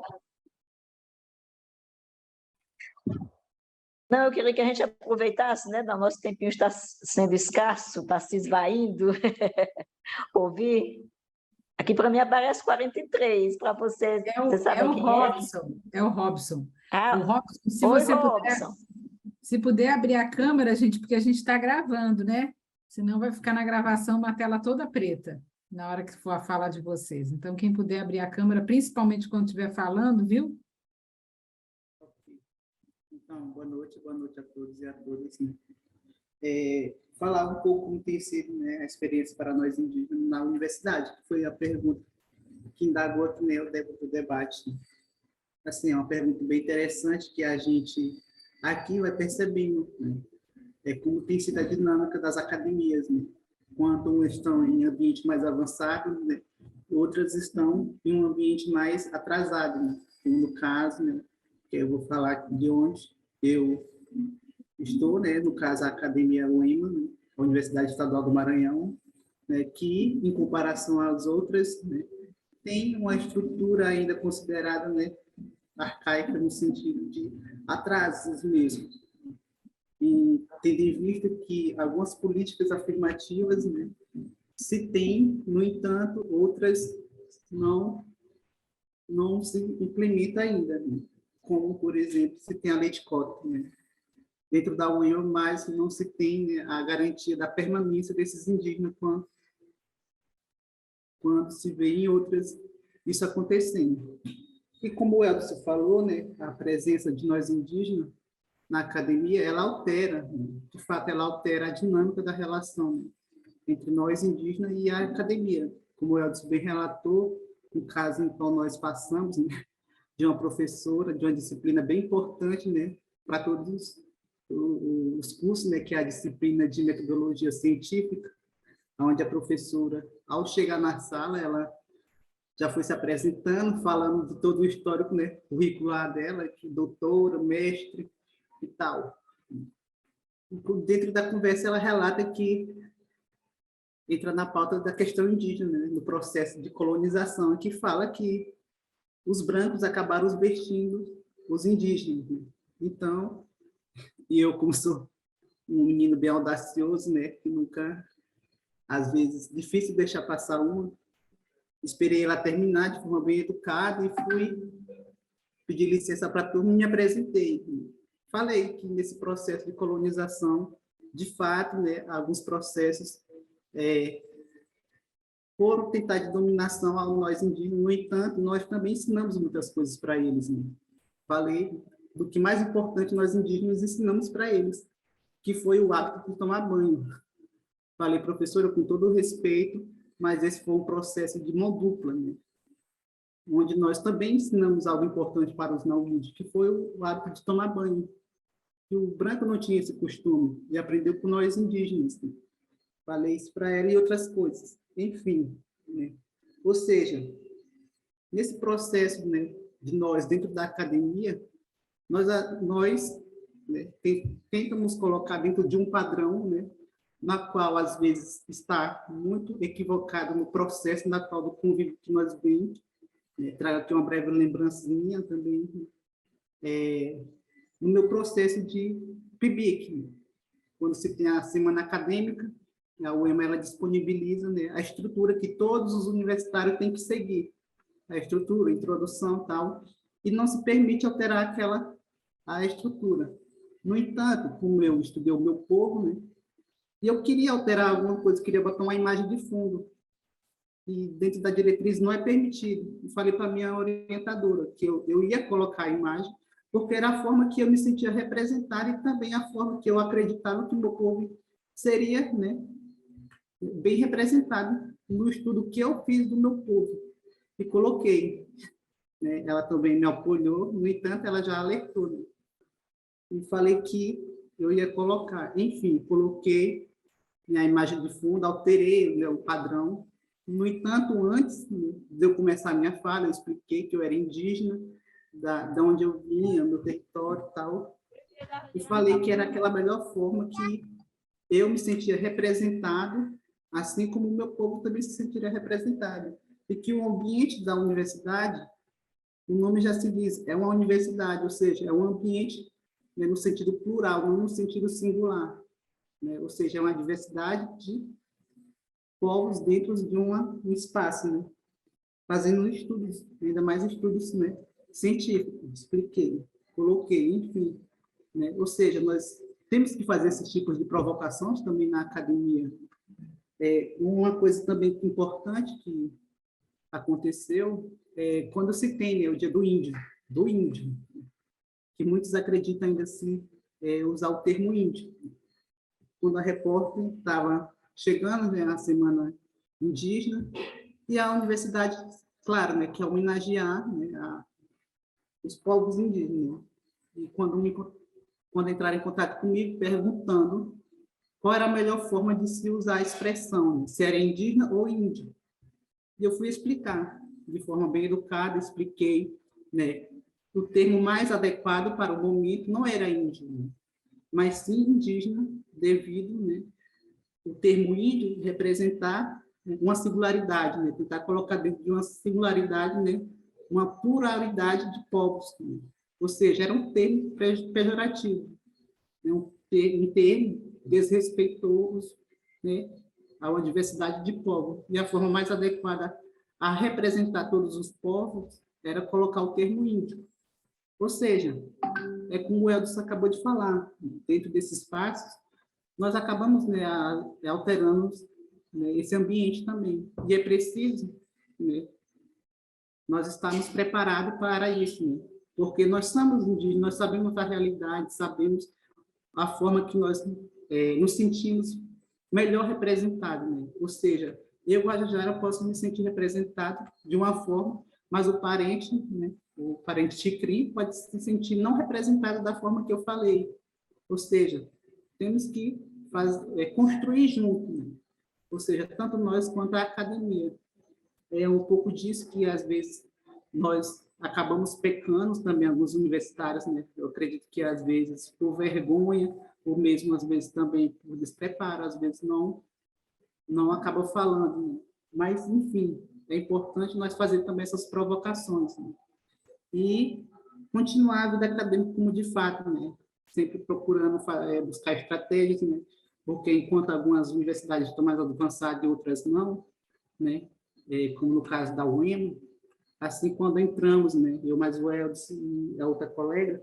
Não, eu queria que a gente aproveitasse, né? O nosso tempinho está sendo escasso, está se esvaindo. Ouvir. Aqui para mim aparece 43, para você. Você sabe o quem Robson. É o Robson. Ah, o Robson, se oi, você Robson. se puder abrir a câmera, gente, porque a gente está gravando, né? Senão vai ficar na gravação uma tela toda preta na hora que for a fala de vocês. Então, quem puder abrir a câmera, principalmente quando estiver falando, viu? Então, boa noite a todos e a todas. Né? Falar um pouco como tem sido, né, a experiência para nós indígenas na universidade, que foi a pergunta que indagou aqui, né, o debate. Né? Assim, é uma pergunta bem interessante que a gente aqui vai percebendo, né? Como tem sido a dinâmica das academias, né? Quando estão em ambiente mais avançado, né? Outras estão em um ambiente mais atrasado, né? Como no caso, né? Que eu vou falar de onde eu estou, né? No caso, a Academia UEMA, né? A Universidade Estadual do Maranhão, né? Que, em comparação às outras, né? Tem uma estrutura ainda considerada, né? Arcaica no sentido de atrasos mesmo. E tendo em vista que algumas políticas afirmativas, né, se tem, no entanto, outras não se implementa ainda, né? Como, por exemplo, se tem a lei de cota, né? Dentro da União, mas não se tem, né, a garantia da permanência desses indígenas quando se vê em outras isso acontecendo. E como o Elton falou, né, a presença de nós indígenas na academia, ela altera, né? De fato, ela altera a dinâmica da relação, né, entre nós indígenas e a academia. Como o Elton bem relatou, o caso em qual nós passamos, né, de uma professora, de uma disciplina bem importante, né, para todos os cursos, né, que é a disciplina de metodologia científica, onde a professora, ao chegar na sala, ela já foi se apresentando, falando de todo o histórico, né, curricular dela, que doutora, mestre e tal. Dentro da conversa, ela relata que entra na pauta da questão indígena, né, no processo de colonização, que fala que os brancos acabaram subvertindo os indígenas. Né? Então, e eu, como sou um menino bem audacioso, né, que nunca, às vezes, difícil deixar passar uma, esperei ela terminar de forma bem educada e fui pedir licença para a turma e me apresentei. Falei que nesse processo de colonização, de fato, né, alguns processos foram tentar de dominação a nós indígenas, no entanto, nós também ensinamos muitas coisas para eles. Né? Falei do que mais importante nós indígenas ensinamos para eles, que foi o hábito de tomar banho. Falei, professora, com todo o respeito, mas esse foi um processo de mão dupla, né? Onde nós também ensinamos algo importante para os não índios, que foi o hábito de tomar banho. que o branco não tinha esse costume, e aprendeu com nós indígenas. Né? Falei isso para ela e outras coisas. Enfim, né? Ou seja, nesse processo, né, de nós, dentro da academia, nós né, tentamos colocar dentro de um padrão, né, na qual, às vezes, está muito equivocado no processo natal do convívio que nós vemos. Trago aqui uma breve lembrança minha também, no meu processo de PIBIC, quando se tem a semana acadêmica, a UEMA ela disponibiliza, né, a estrutura que todos os universitários têm que seguir, a estrutura, a introdução e tal, e não se permite alterar a estrutura. No entanto, como eu estudei o meu povo, né, e eu queria alterar alguma coisa, queria botar uma imagem de fundo, e dentro da diretriz não é permitido. Eu falei para a minha orientadora que eu ia colocar a imagem, porque era a forma que eu me sentia representada e também a forma que eu acreditava que o meu povo seria, né, bem representado no estudo que eu fiz do meu povo. E coloquei. Né? Ela também me apoiou, no entanto, ela já alertou. Né? E falei que eu ia colocar. Enfim, coloquei minha imagem de fundo, alterei, né, o padrão. No entanto, antes, né, de eu começar a minha fala, eu expliquei que eu era indígena, da onde eu vinha, meu território e tal, e falei que era aquela melhor forma que eu me sentia representado, assim como o meu povo também se sentiria representado. E que o ambiente da universidade, o nome já se diz, é uma universidade, ou seja, é um ambiente, né, no sentido plural, não no sentido singular. Né? Ou seja, é uma diversidade de povos dentro de um espaço, né? Fazendo estudos, ainda mais estudos, né, científicos, expliquei, coloquei, enfim. Né? Ou seja, nós temos que fazer esses tipos de provocações também na academia. Uma coisa também importante que aconteceu quando se tem, né, o dia do índio, que muitos acreditam ainda assim usar o termo índio. Quando a repórter estava chegando, né, na Semana Indígena, e a universidade, claro, né, quer homenagear, né, os povos indígenas. E quando entraram em contato comigo, perguntando qual era a melhor forma de se usar a expressão, né, se era indígena ou índio. E eu fui explicar, de forma bem educada, expliquei, né, o termo mais adequado para o momento não era índio, né, mas sim indígena, devido, né, o termo índio representar uma singularidade, né, tentar colocar dentro de uma singularidade, né, uma pluralidade de povos, né, ou seja, era um termo pejorativo, né, um termo desrespeitoso, né, a uma diversidade de povos. E a forma mais adequada a representar todos os povos era colocar o termo índio. Ou seja, é como o Eldos acabou de falar, dentro desses passos, nós acabamos, né, alterando, né, esse ambiente também. E é preciso, né, nós estarmos preparados para isso, né? Porque nós somos indígenas, nós sabemos a realidade, sabemos a forma que nós nos sentimos melhor representados, né? Ou seja, eu, Guajajara, posso me sentir representado de uma forma, mas o parente, né, o parente Chicri, pode se sentir não representado da forma que eu falei. Ou seja, temos que construir junto, né? Ou seja, tanto nós quanto a academia. É um pouco disso que, às vezes, nós acabamos pecando também, alguns universitários, né? Eu acredito que, às vezes, por vergonha, ou mesmo, às vezes, também por despreparo, às vezes não acabam falando, né? Mas, enfim, é importante nós fazer também essas provocações, né? E continuar a vida acadêmica como de fato, né? Sempre procurando buscar estratégias, né? Porque enquanto algumas universidades estão mais avançadas e outras não, né? Como no caso da UEMA, assim, quando entramos, né? Eu mais o Eldes e a outra colega,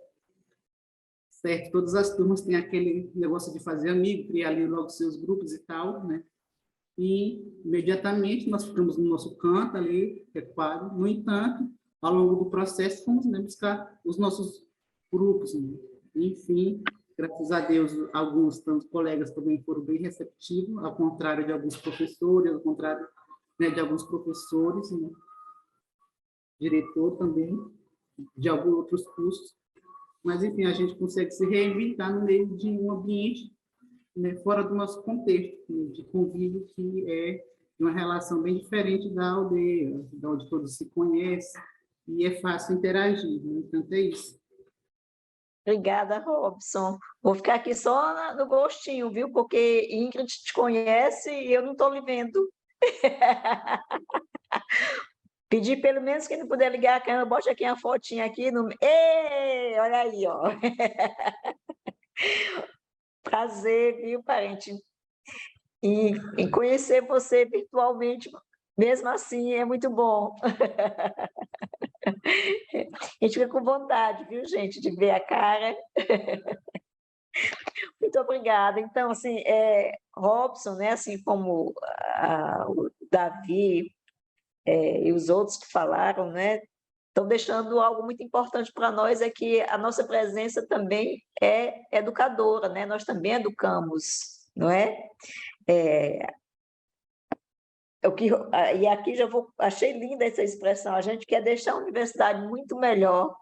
certo? Todas as turmas têm aquele negócio de fazer amigo, criar ali logo seus grupos e tal, né? E, imediatamente, nós ficamos no nosso canto ali, recuado. No entanto, ao longo do processo, fomos, né, buscar os nossos grupos, né? Enfim, graças a Deus, alguns colegas também foram bem receptivos, ao contrário de alguns professores, ao contrário, né, de alguns professores, né? Diretor também, de alguns outros cursos. mas, enfim, a gente consegue se reinventar no meio de um ambiente, né, fora do nosso contexto, né, de convívio, que é uma relação bem diferente da aldeia, da onde todos se conhecem, e é fácil interagir, né? Então, é isso. Obrigada, Robson. Vou ficar aqui só no gostinho, viu? Porque Ingrid te conhece e eu não estou lhe vendo. Pedir pelo menos que não puder ligar a câmera, bote aqui uma fotinha aqui no. Ei, olha aí, ó. Prazer, viu, parente? E conhecer você virtualmente, mesmo assim, é muito bom. A gente fica com vontade, viu, gente, de ver a cara. Muito obrigada. Então, assim, Robson, né, assim como o Davi e os outros que falaram, né, estão deixando algo muito importante para nós, é que a nossa presença também é educadora, né? Nós também educamos, não é? E aqui achei linda essa expressão, a gente quer deixar a universidade muito melhor,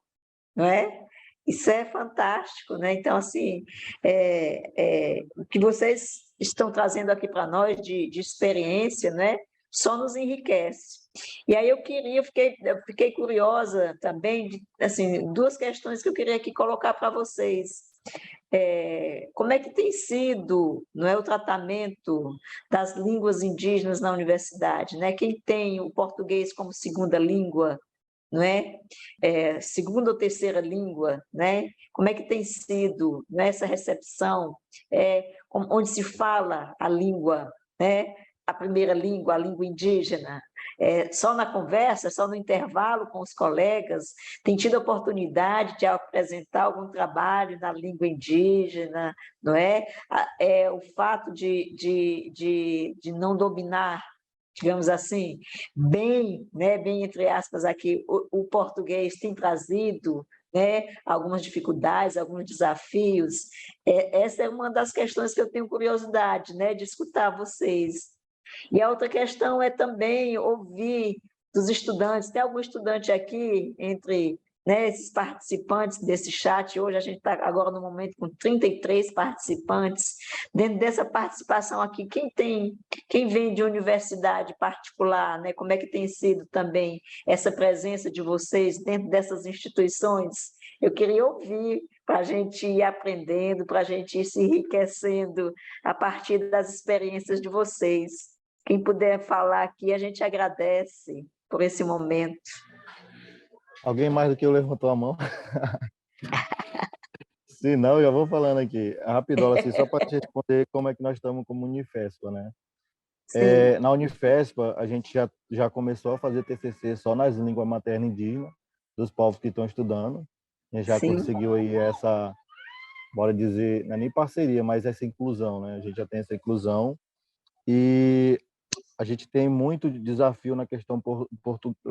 não é? Isso é fantástico, né? Então, assim, o que vocês estão trazendo aqui para nós de experiência, né? Só nos enriquece. E aí eu fiquei curiosa também, assim, duas questões que eu queria aqui colocar para vocês. Como é que tem sido, não é, o tratamento das línguas indígenas na universidade, né? Quem tem o português como segunda língua, não é? Segunda ou terceira língua, né? Como é que tem sido, né, essa recepção, onde se fala a língua, né? A primeira língua, a língua indígena, só na conversa, só no intervalo com os colegas, tem tido a oportunidade de apresentar algum trabalho na língua indígena, não é? O fato de não dominar, digamos assim, bem, né, bem entre aspas aqui, o português tem trazido, né, algumas dificuldades, alguns desafios. Essa é uma das questões que eu tenho curiosidade, né, de escutar vocês. E a outra questão é também ouvir dos estudantes. Tem algum estudante aqui entre, né, esses participantes desse chat? Hoje a gente está agora no momento com 33 participantes. Dentro dessa participação aqui, quem vem de universidade particular, né? Como é que tem sido também essa presença de vocês dentro dessas instituições? Eu queria ouvir para a gente ir aprendendo, para a gente ir se enriquecendo a partir das experiências de vocês. Quem puder falar aqui, a gente agradece por esse momento. Alguém mais do que eu levantou a mão? Se não, eu já vou falando aqui. Rapidola, assim, só para te responder como é que nós estamos como Unifespa, né? Na Unifespa, a gente já começou a fazer TCC só nas línguas maternas indígenas, dos povos que estão estudando. A gente já conseguiu aí essa, bora dizer, não é nem parceria, mas essa inclusão, né? A gente já tem essa inclusão. E a gente tem muito desafio na questão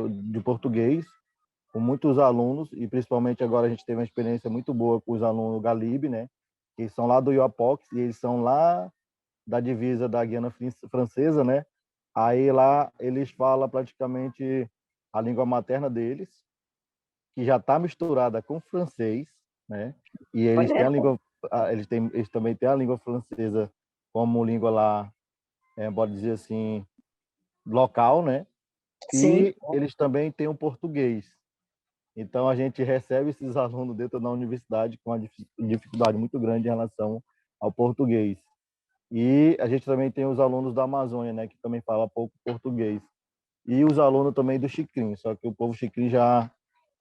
de português, com muitos alunos, e principalmente agora a gente teve uma experiência muito boa com os alunos Galib, né? Que são lá do Oiapoque, e eles são lá da divisa da Guiana Francesa, né? Aí lá eles falam praticamente a língua materna deles, que já está misturada com francês, né? E eles têm a língua, eles também têm a língua francesa como língua lá, pode dizer assim, local, né? E eles também têm o português. Então a gente recebe esses alunos dentro da universidade com uma dificuldade muito grande em relação ao português. E a gente também tem os alunos da Amazônia, né, que também falam pouco português. E os alunos também do Xicrim, só que o povo Xicrim já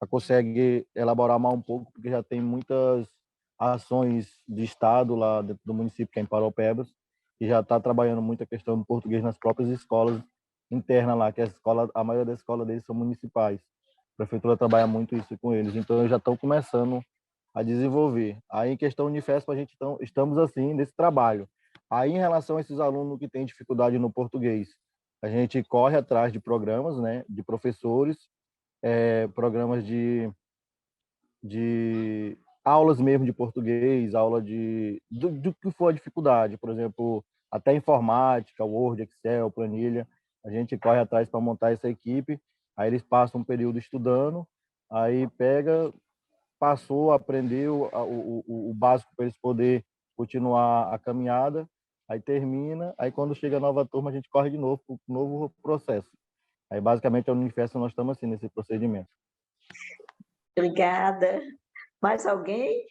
consegue elaborar mais um pouco, porque já tem muitas ações de Estado lá dentro do município, que é em Paraupebas, e já está trabalhando muito a questão do português nas próprias escolas internas lá, que a maioria das escolas deles são municipais. A prefeitura trabalha muito isso com eles, então eles já estão começando a desenvolver. Aí, em questão Unifesp, a gente estamos assim, nesse trabalho. Aí, em relação a esses alunos que têm dificuldade no português, a gente corre atrás de programas, né, de professores, programas de aulas mesmo de português, aula do que for a dificuldade, por exemplo, até informática, Word, Excel, planilha, a gente corre atrás para montar essa equipe, aí eles passam um período estudando, aí pega, passou, aprendeu o básico para eles poderem continuar a caminhada, aí termina, aí quando chega a nova turma, a gente corre de novo para o novo processo. Aí, basicamente, a Unifesp, nós estamos assim, nesse procedimento. Obrigada. Mais alguém?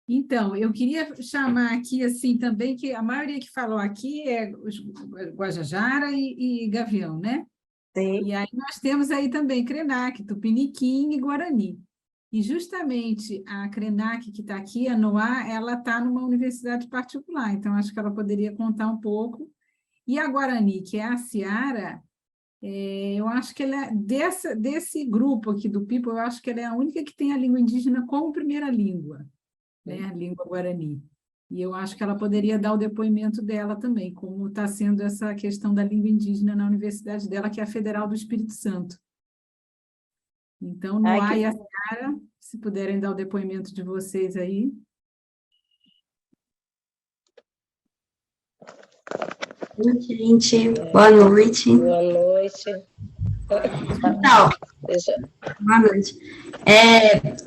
Então, eu queria chamar aqui, assim, também, que a maioria que falou aqui é Guajajara e Gavião, né? Sim. E aí nós temos aí também Krenak, Tupiniquim e Guarani. E justamente a Krenak que está aqui, a Noá, ela está numa universidade particular, então acho que ela poderia contar um pouco. E a Guarani, que é a Ciara, eu acho que ela é desse grupo aqui do People, eu acho que ela é a única que tem a língua indígena como primeira língua, né? A língua Guarani. E eu acho que ela poderia dar o depoimento dela também, como está sendo essa questão da língua indígena na universidade dela, que é a Federal do Espírito Santo. Então, Noá e a Ciara, se puderem dar o depoimento de vocês aí. Oi, gente, boa noite. Boa noite. Então, boa noite.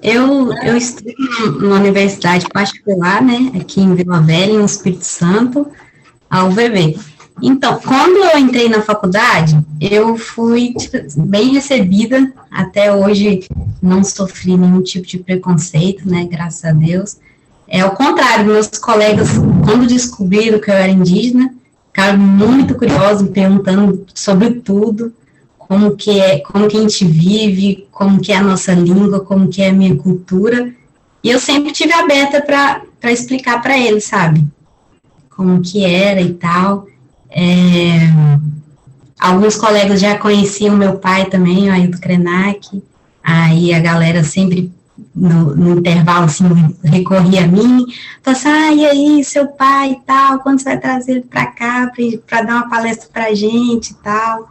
Eu estudo numa universidade particular, né, aqui em Vila Velha, no Espírito Santo, a UVB. Então, quando eu entrei na faculdade, eu fui bem recebida, até hoje não sofri nenhum tipo de preconceito, né, graças a Deus. Ao contrário, meus colegas, quando descobriram que eu era indígena, ficaram muito curiosos, me perguntando sobre tudo, como que a gente vive, como que é a nossa língua, como que é a minha cultura, e eu sempre estive aberta para explicar para eles, sabe, como que era e tal. Alguns colegas já conheciam meu pai também, o Ailton Krenak, aí a galera sempre, no intervalo, assim, recorria a mim, falava assim, e aí, seu pai e tal, quando você vai trazer ele para cá, para dar uma palestra para a gente e tal,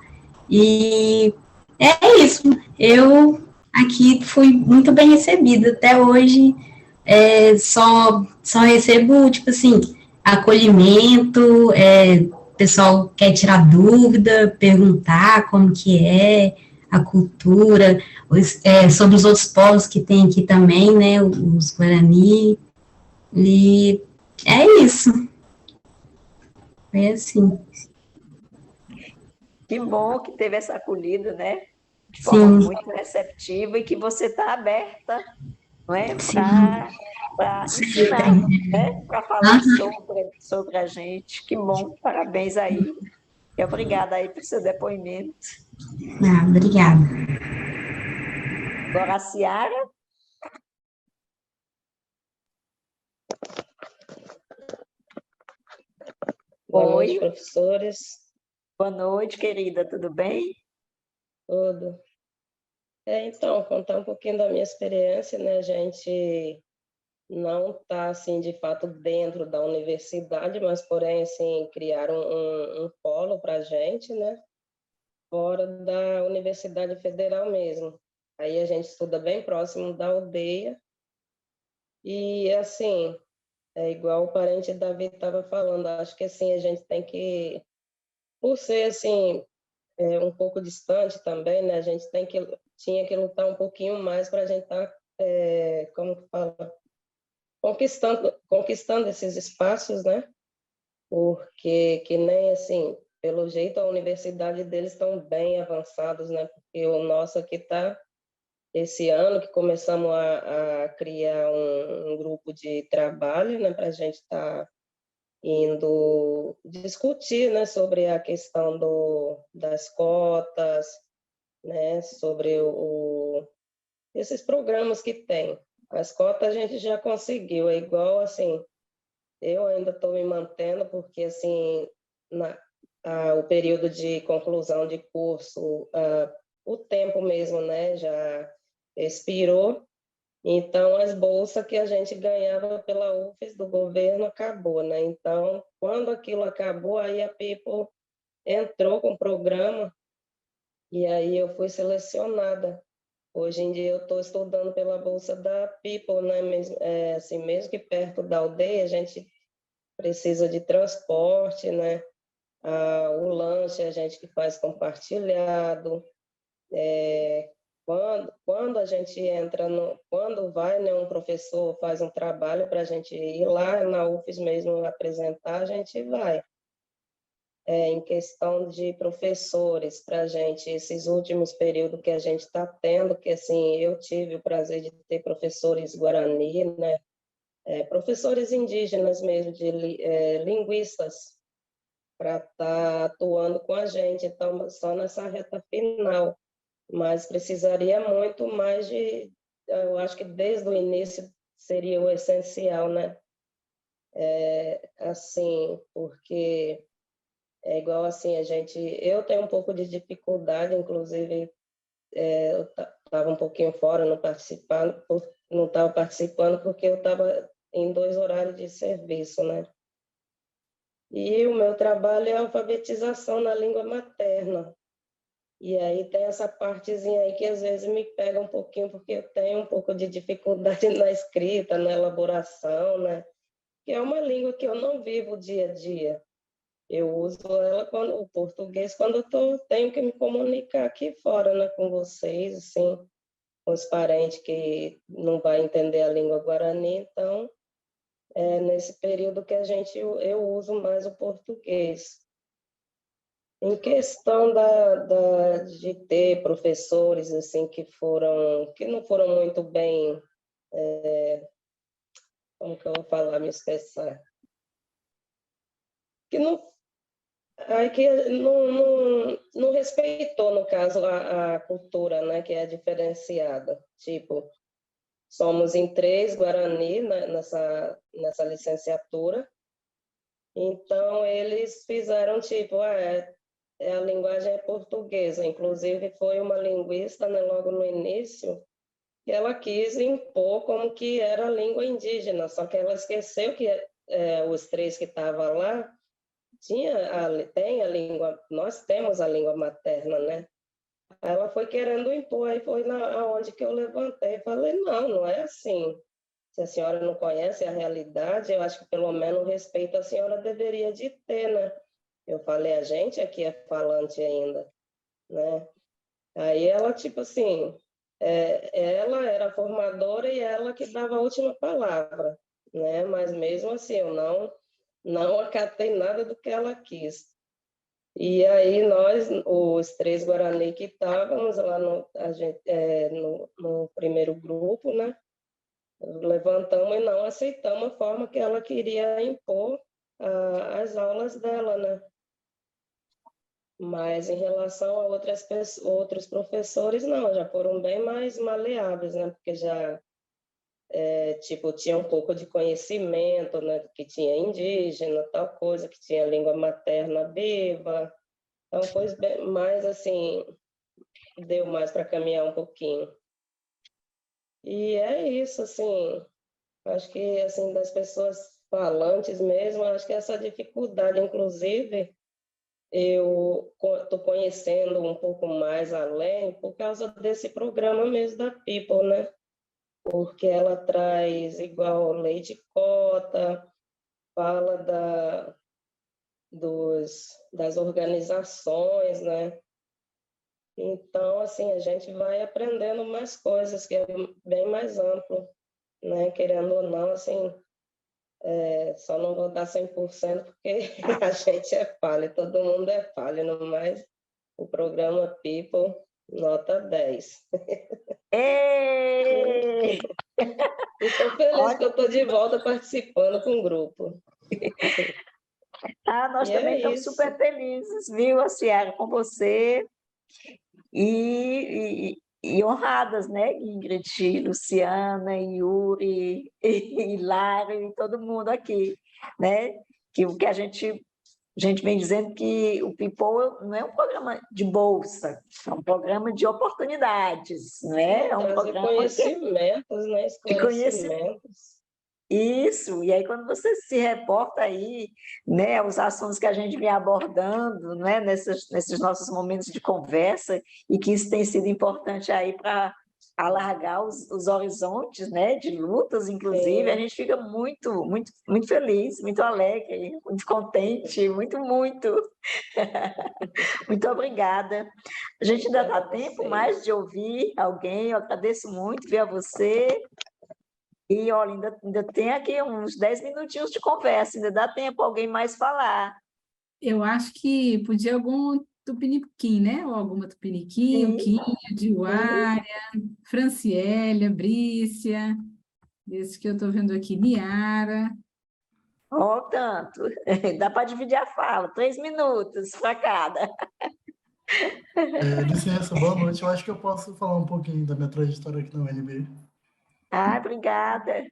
e é isso, eu aqui fui muito bem recebida, até hoje só recebo, tipo assim, acolhimento, o pessoal quer tirar dúvida, perguntar como que é a cultura, sobre os outros povos que tem aqui também, né, os Guarani, e é isso. Foi assim. Que bom que teve essa acolhida, né? De forma muito receptiva e que você está aberta, não é? Para ensinar, né? Para falar sobre a gente. Que bom, parabéns aí. E obrigada aí pelo seu depoimento. Obrigada. Agora a Ciara. Boa noite, professores. Boa noite, querida, tudo bem? Tudo. Então, contar um pouquinho da minha experiência, né? A gente não está, assim, de fato, dentro da universidade, mas, porém, assim, criaram um polo para a gente, né? Fora da Universidade Federal mesmo. Aí a gente estuda bem próximo da aldeia. E, assim, é igual o parente Davi estava falando, acho que, assim, a gente tem que, por ser, assim, um pouco distante também, né? A gente tinha que lutar um pouquinho mais para a gente estar, como que fala, conquistando esses espaços, né? Porque que nem assim, pelo jeito a universidade deles estão bem avançados, né? Porque o nosso aqui está esse ano que começamos a criar um grupo de trabalho, né? Para a gente estar indo discutir, né, sobre a questão das cotas, né, sobre esses programas que tem. As cotas a gente já conseguiu, é igual, assim, eu ainda estou me mantendo, porque, assim, o período de conclusão de curso, o tempo mesmo, né, já expirou. Então, as bolsas que a gente ganhava pela UFES do governo acabou, né? Então, quando aquilo acabou, aí a People entrou com o programa e aí eu fui selecionada. Hoje em dia eu estou estudando pela bolsa da People, né? Assim, mesmo que perto da aldeia, a gente precisa de transporte, né? O lanche a gente que faz compartilhado, quando a gente entra, quando vai, né, um professor faz um trabalho para a gente ir lá na UFES mesmo apresentar, a gente vai. Em questão de professores, para a gente, esses últimos períodos que a gente está tendo, que assim, eu tive o prazer de ter professores guarani, né, professores indígenas mesmo, de linguistas, para estar atuando com a gente, então, só nessa reta final. Mas precisaria muito mais eu acho que desde o início seria o essencial, né? Assim, porque é igual assim, eu tenho um pouco de dificuldade, inclusive, eu estava um pouquinho fora, não estava participando porque eu estava em 2 horários de serviço, né? E o meu trabalho é alfabetização na língua materna. E aí tem essa partezinha aí que às vezes me pega um pouquinho, porque eu tenho um pouco de dificuldade na escrita, na elaboração, né? Que é uma língua que eu não vivo dia a dia. Eu uso ela o português quando eu tenho que me comunicar aqui fora, né, com vocês, assim, com os parentes que não vão entender a língua guarani, então nesse período que eu uso mais o português. Em questão de ter professores assim que não foram muito bem, como que eu vou falar, me expressar, que não respeitou, no caso, a cultura, né, que é diferenciada. Tipo, somos em 3 Guarani, né, nessa licenciatura, então eles fizeram tipo, a linguagem é portuguesa. Inclusive, foi uma linguista, né, logo no início, que ela quis impor como que era a língua indígena, só que ela esqueceu que os 3 que estavam lá tem a língua, nós temos a língua materna, né? Ela foi querendo impor, aí foi aonde que eu levantei e falei, não é assim. Se a senhora não conhece a realidade, eu acho que pelo menos respeito a senhora deveria de ter, né? Eu falei, a gente aqui é falante ainda, né? Aí ela, tipo assim, ela era a formadora e ela que dava a última palavra, né? Mas mesmo assim, eu não acatei nada do que ela quis. E aí nós, os 3 Guarani que estávamos lá no primeiro grupo, né? Levantamos e não aceitamos a forma que ela queria impor as aulas dela, né? Mas em relação a outros professores, não, já foram bem mais maleáveis, né? Porque já, tipo, tinha um pouco de conhecimento, né? Que tinha indígena, tal coisa, que tinha língua materna viva. Então, foi mais, assim, deu mais para caminhar um pouquinho. E é isso, assim, acho que, assim, das pessoas falantes mesmo, acho que essa dificuldade, inclusive, eu estou conhecendo um pouco mais além por causa desse programa mesmo da People, né? Porque ela traz igual lei de cota, fala das organizações, né? Então, assim, a gente vai aprendendo mais coisas, que é bem mais amplo, né? Querendo ou não, assim, só não vou dar 100% porque a gente é falha, todo mundo é falha, mas o programa People, nota 10. Ei! Estou feliz que eu estou de volta participando com o grupo. Nós também estamos super felizes, viu, Ciara, com você. E honradas, né? Ingrid, Luciana, Yuri, e Lara e todo mundo aqui, né? Que o que a gente vem dizendo que o People não é um programa de bolsa, é um programa de oportunidades, não é? É um programa conhecimentos, né? Esclarecimentos. Isso, e aí quando você se reporta aí, né, os assuntos que a gente vem abordando, né, nesses nossos momentos de conversa, e que isso tem sido importante aí para alargar os horizontes, né, de lutas, inclusive, a gente fica muito, muito, muito feliz, muito alegre, muito contente, muito, muito. Muito obrigada. A gente ainda dá tempo mais de ouvir alguém, eu agradeço muito ver a você. E, olha, ainda tem aqui uns 10 minutinhos de conversa, ainda dá tempo alguém mais falar. Eu acho que podia algum tupiniquim, né? Ou alguma tupiniquim, o Quinho, Diuária, Franciélia, Brícia, esse que eu estou vendo aqui, Niara. Ó, tanto. Dá para dividir a fala, 3 minutos para cada. Licença, boa noite. Eu acho que eu posso falar um pouquinho da minha trajetória aqui na UNB. Ah, obrigada.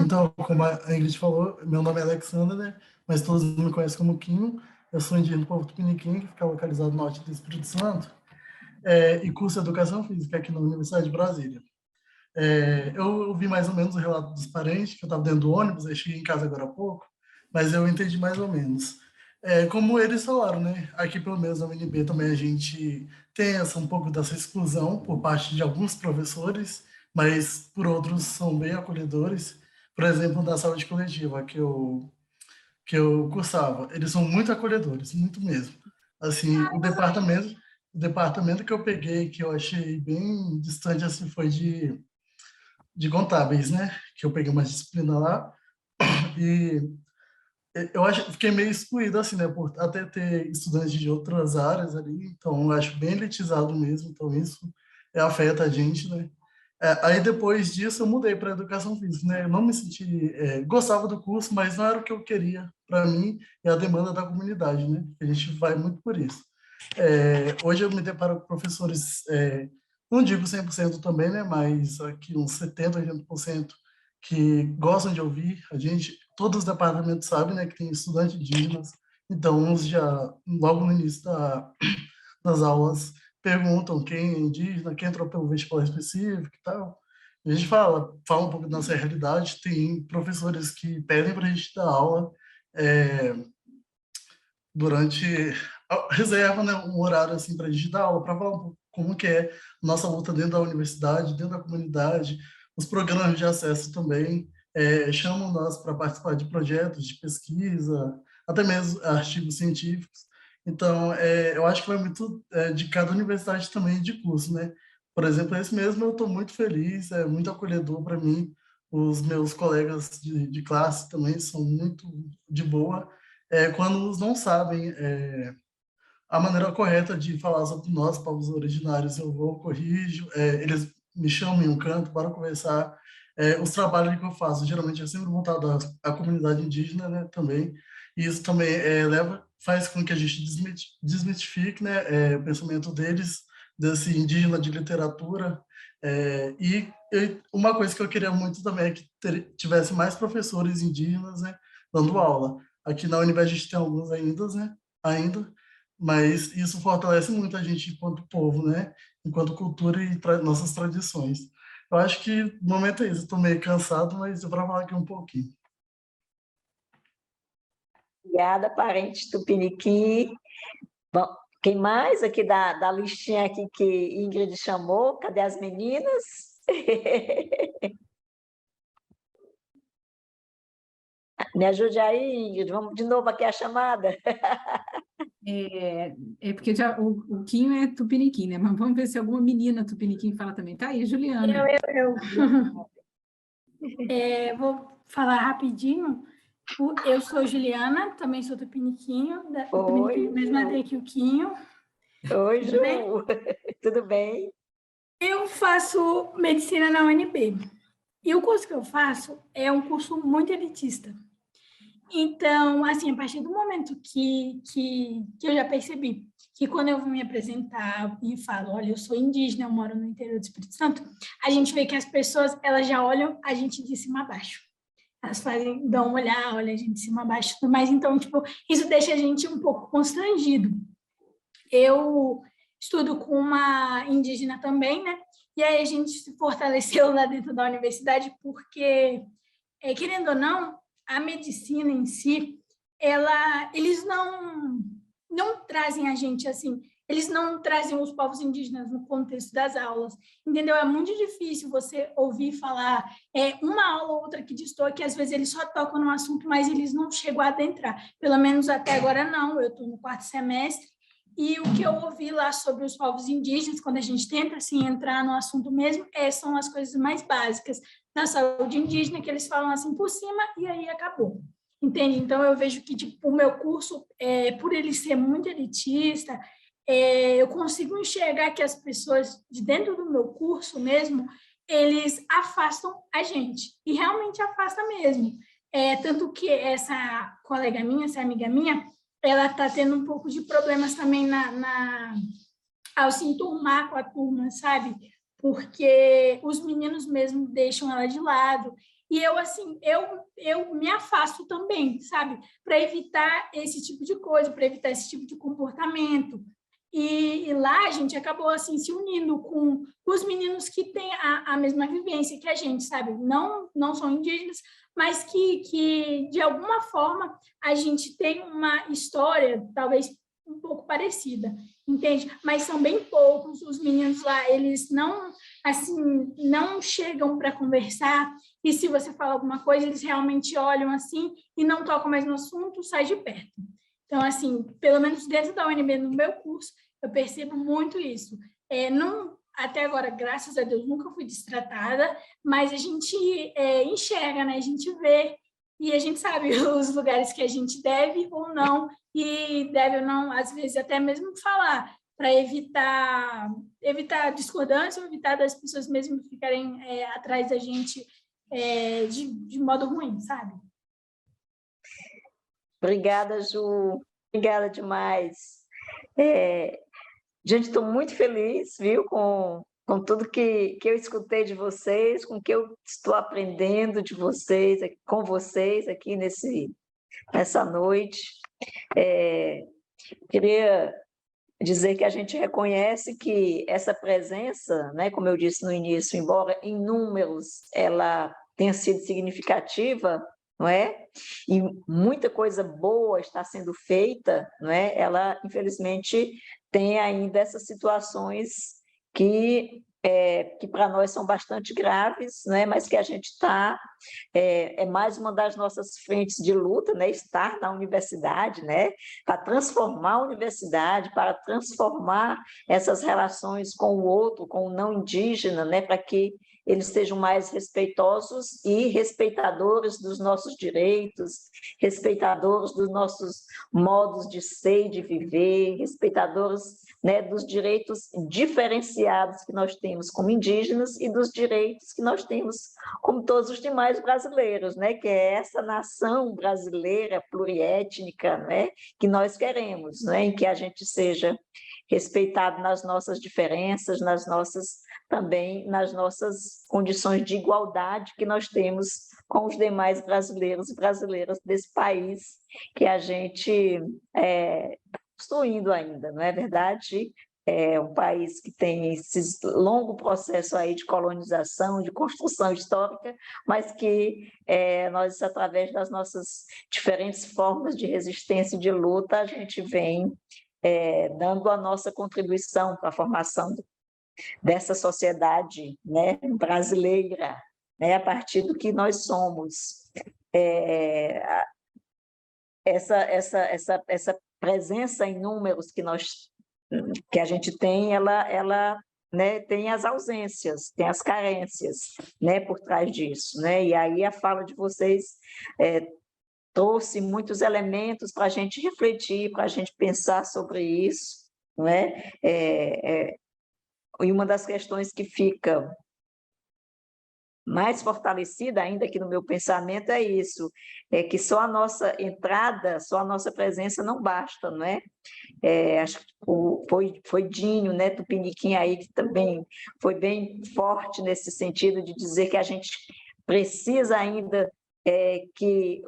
Então, como a Ingrid falou, meu nome é Alexandre, né? Mas todos me conhecem como Quinho. Eu sou indígena do povo tupiniquim, que fica localizado no norte do Espírito Santo, e curso Educação Física aqui na Universidade de Brasília. Eu ouvi mais ou menos o relato dos parentes, que eu estava dentro do ônibus, eu cheguei em casa agora há pouco, mas eu entendi mais ou menos. Como eles falaram, né? Aqui, pelo menos na UNB, também a gente tem um pouco dessa exclusão por parte de alguns professores, mas por outros são bem acolhedores. Por exemplo, da saúde coletiva que eu cursava, eles são muito acolhedores, muito mesmo. Assim, o departamento que eu peguei, que eu achei bem distante, assim, foi de contábeis, né? Que eu peguei uma disciplina lá e fiquei meio excluído, assim, né? Por até ter estudantes de outras áreas ali, então eu acho bem elitizado mesmo, então isso afeta a gente, né? Aí depois disso eu mudei para educação física, né? Eu não me senti, gostava do curso, mas não era o que eu queria para mim e a demanda da comunidade, né? A gente vai muito por isso. Hoje eu me deparo com professores, não digo 100% também, né? Mas aqui uns 70%, 80% que gostam de ouvir a gente. Todos os departamentos sabem, né? Que tem estudantes indígenas, então uns já, logo no início das aulas, perguntam quem é indígena, quem entrou pelo vestibular específico e tal. A gente fala um pouco da nossa realidade. Tem professores que pedem para a gente dar aula durante reserva, né, um horário assim para a gente dar aula, para falar um pouco como que é a nossa luta dentro da universidade, dentro da comunidade, os programas de acesso também chamam nós para participar de projetos de pesquisa, até mesmo artigos científicos. Então, eu acho que vai muito de cada universidade também de curso, né? Por exemplo, esse mesmo eu estou muito feliz, é muito acolhedor para mim. Os meus colegas de classe também são muito de boa. Quando eles não sabem a maneira correta de falar sobre nós, povos originários, eu vou, corrijo, eles me chamam em um canto para conversar. Os trabalhos que eu faço, geralmente, é sempre voltado à comunidade indígena, né, também. E isso também faz com que a gente desmitifique, né, o pensamento deles, desse indígena de literatura. Uma coisa que eu queria muito também é que tivesse mais professores indígenas, né, dando aula. Aqui na Univesp a gente tem alguns ainda, mas isso fortalece muito a gente enquanto povo, né? Enquanto cultura e nossas tradições. Eu acho que no momento é isso. Estou meio cansado, mas eu vou falar aqui um pouquinho. Obrigada, parente Tupiniquim. Bom, quem mais aqui da listinha aqui que Ingrid chamou? Cadê as meninas? Me ajude aí, Ingrid. Vamos de novo aqui a chamada. Porque já, o Quinho é tupiniquim, né? Mas vamos ver se alguma menina tupiniquim fala também. Tá aí, Juliana. Vou falar rapidinho. Eu sou Juliana, também sou tupiniquinho, mesma ideia que o Quinho. Oi, Ju. Tudo bem? Eu faço medicina na UNB. E o curso que eu faço é um curso muito elitista. Então, assim, a partir do momento que eu já percebi que quando eu vou me apresentar e falo, olha, eu sou indígena, eu moro no interior do Espírito Santo, a gente vê que as pessoas, elas já olham a gente de cima a baixo. Elas dão um olhar, olham a gente de cima a baixo e tudo mais. Então, tipo, isso deixa a gente um pouco constrangido. Eu estudo com uma indígena também, né? E aí a gente se fortaleceu lá dentro da universidade porque, querendo ou não, a medicina em si, eles não trazem a gente assim eles não trazem os povos indígenas no contexto das aulas, entendeu? É muito difícil você ouvir falar uma aula ou outra que destoa, que às vezes eles só tocam no assunto, mas eles não chegam a adentrar. Pelo menos até agora não, eu estou no 4º semestre, e o que eu ouvi lá sobre os povos indígenas, quando a gente tenta assim, entrar no assunto mesmo, são as coisas mais básicas da saúde indígena, que eles falam assim por cima, e aí acabou. Entende? Então, eu vejo que tipo, o meu curso, por ele ser muito elitista, eu consigo enxergar que as pessoas de dentro do meu curso mesmo, eles afastam a gente, e realmente afasta mesmo. Tanto que essa colega minha, essa amiga minha, ela está tendo um pouco de problemas também ao se enturmar com a turma, sabe? Porque os meninos mesmo deixam ela de lado, e eu, assim, eu me afasto também, sabe? Para evitar esse tipo de coisa, para evitar esse tipo de comportamento. E lá a gente acabou, assim, se unindo com os meninos que têm a mesma vivência que a gente, sabe? Não são indígenas, mas que, de alguma forma, a gente tem uma história, talvez, um pouco parecida, entende? Mas são bem poucos, os meninos lá, eles não, assim, não chegam para conversar, e se você fala alguma coisa, eles realmente olham assim e não tocam mais no assunto, sai de perto. Então, assim, pelo menos dentro da UNB, no meu curso, eu percebo muito isso. Até agora, graças a Deus, nunca fui destratada, mas a gente enxerga, né? A gente vê e a gente sabe os lugares que a gente deve ou não, e deve ou não, às vezes, até mesmo falar, para evitar discordância, ou evitar das pessoas mesmo ficarem atrás da gente de modo ruim, sabe? Obrigada, Ju. Obrigada demais. Gente, estou muito feliz, viu, com tudo que eu escutei de vocês, com o que eu estou aprendendo de vocês, com vocês aqui nessa noite. Queria dizer que a gente reconhece que essa presença, né, como eu disse no início, embora em números ela tenha sido significativa, não é? E muita coisa boa está sendo feita, não é? Ela, infelizmente, tem ainda essas situações que para nós são bastante graves, né? Mas que a gente está... mais uma das nossas frentes de luta, né? Estar na universidade, né? Para transformar a universidade, para transformar essas relações com o outro, com o não indígena, né? Para que eles sejam mais respeitosos e respeitadores dos nossos direitos, respeitadores dos nossos modos de ser e de viver, respeitadores, né, dos direitos diferenciados que nós temos como indígenas e dos direitos que nós temos como todos os demais brasileiros, né, que é essa nação brasileira pluriétnica, né, que nós queremos, né, em que a gente seja respeitado nas nossas diferenças, também nas nossas condições de igualdade que nós temos com os demais brasileiros e brasileiras desse país que a gente construindo ainda, não é verdade? É um país que tem esse longo processo aí de colonização, de construção histórica, mas que nós, através das nossas diferentes formas de resistência e de luta, a gente vem dando a nossa contribuição para a formação dessa sociedade, né, brasileira, né, a partir do que nós somos. Essa presença em números que a gente tem, ela né, tem as ausências, tem as carências, né, por trás disso, né? E aí a fala de vocês trouxe muitos elementos para a gente refletir, para a gente pensar sobre isso, não é? E uma das questões que fica mais fortalecida ainda aqui no meu pensamento é isso, que só a nossa entrada, só a nossa presença não basta, não é? Acho que foi Dinho, né, Tupiniquim aí, que também foi bem forte nesse sentido de dizer que a gente precisa ainda que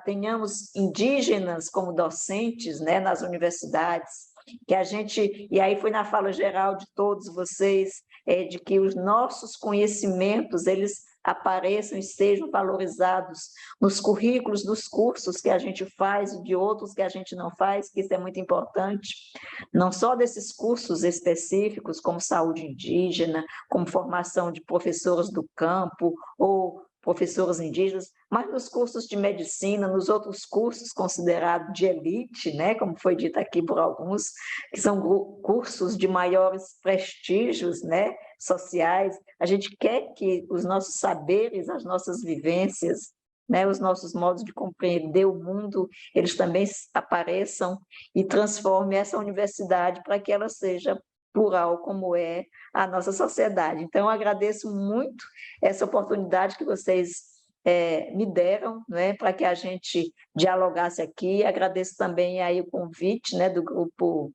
tenhamos indígenas como docentes, né, nas universidades, que a gente, e aí foi na fala geral de todos vocês, de que os nossos conhecimentos, eles apareçam e sejam valorizados nos currículos dos cursos que a gente faz e de outros que a gente não faz, que isso é muito importante, não só desses cursos específicos, como saúde indígena, como formação de professores do campo ou professores indígenas, mas nos cursos de medicina, nos outros cursos considerados de elite, né, como foi dito aqui por alguns, que são cursos de maiores prestígios, né, sociais. A gente quer que os nossos saberes, as nossas vivências, né, os nossos modos de compreender o mundo, eles também apareçam e transformem essa universidade para que ela seja plural, como é a nossa sociedade. Então, eu agradeço muito essa oportunidade que vocês me deram, né, para que a gente dialogasse aqui. Agradeço também aí o convite, né, do grupo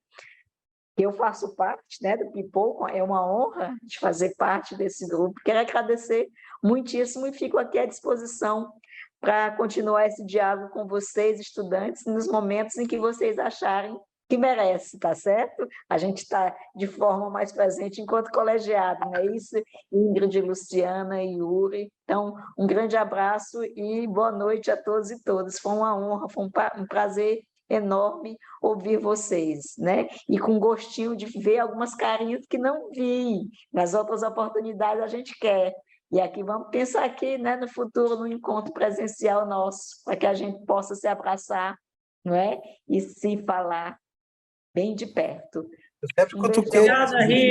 que eu faço parte, né, do People. É uma honra de fazer parte desse grupo. Quero agradecer muitíssimo e fico aqui à disposição para continuar esse diálogo com vocês, estudantes, nos momentos em que vocês acharem que merece, tá certo? A gente está de forma mais presente enquanto colegiado, não é isso? Ingrid, Luciana e Yuri. Então, um grande abraço e boa noite a todos e todas. Foi uma honra, foi um prazer enorme ouvir vocês, né? E com gostinho de ver algumas carinhas que não vi. Nas outras oportunidades a gente quer. E aqui vamos pensar aqui, né, no futuro, no encontro presencial nosso, para que a gente possa se abraçar, não é? E se falar bem de perto. Eu sempre cutuquei. Obrigada, Ria.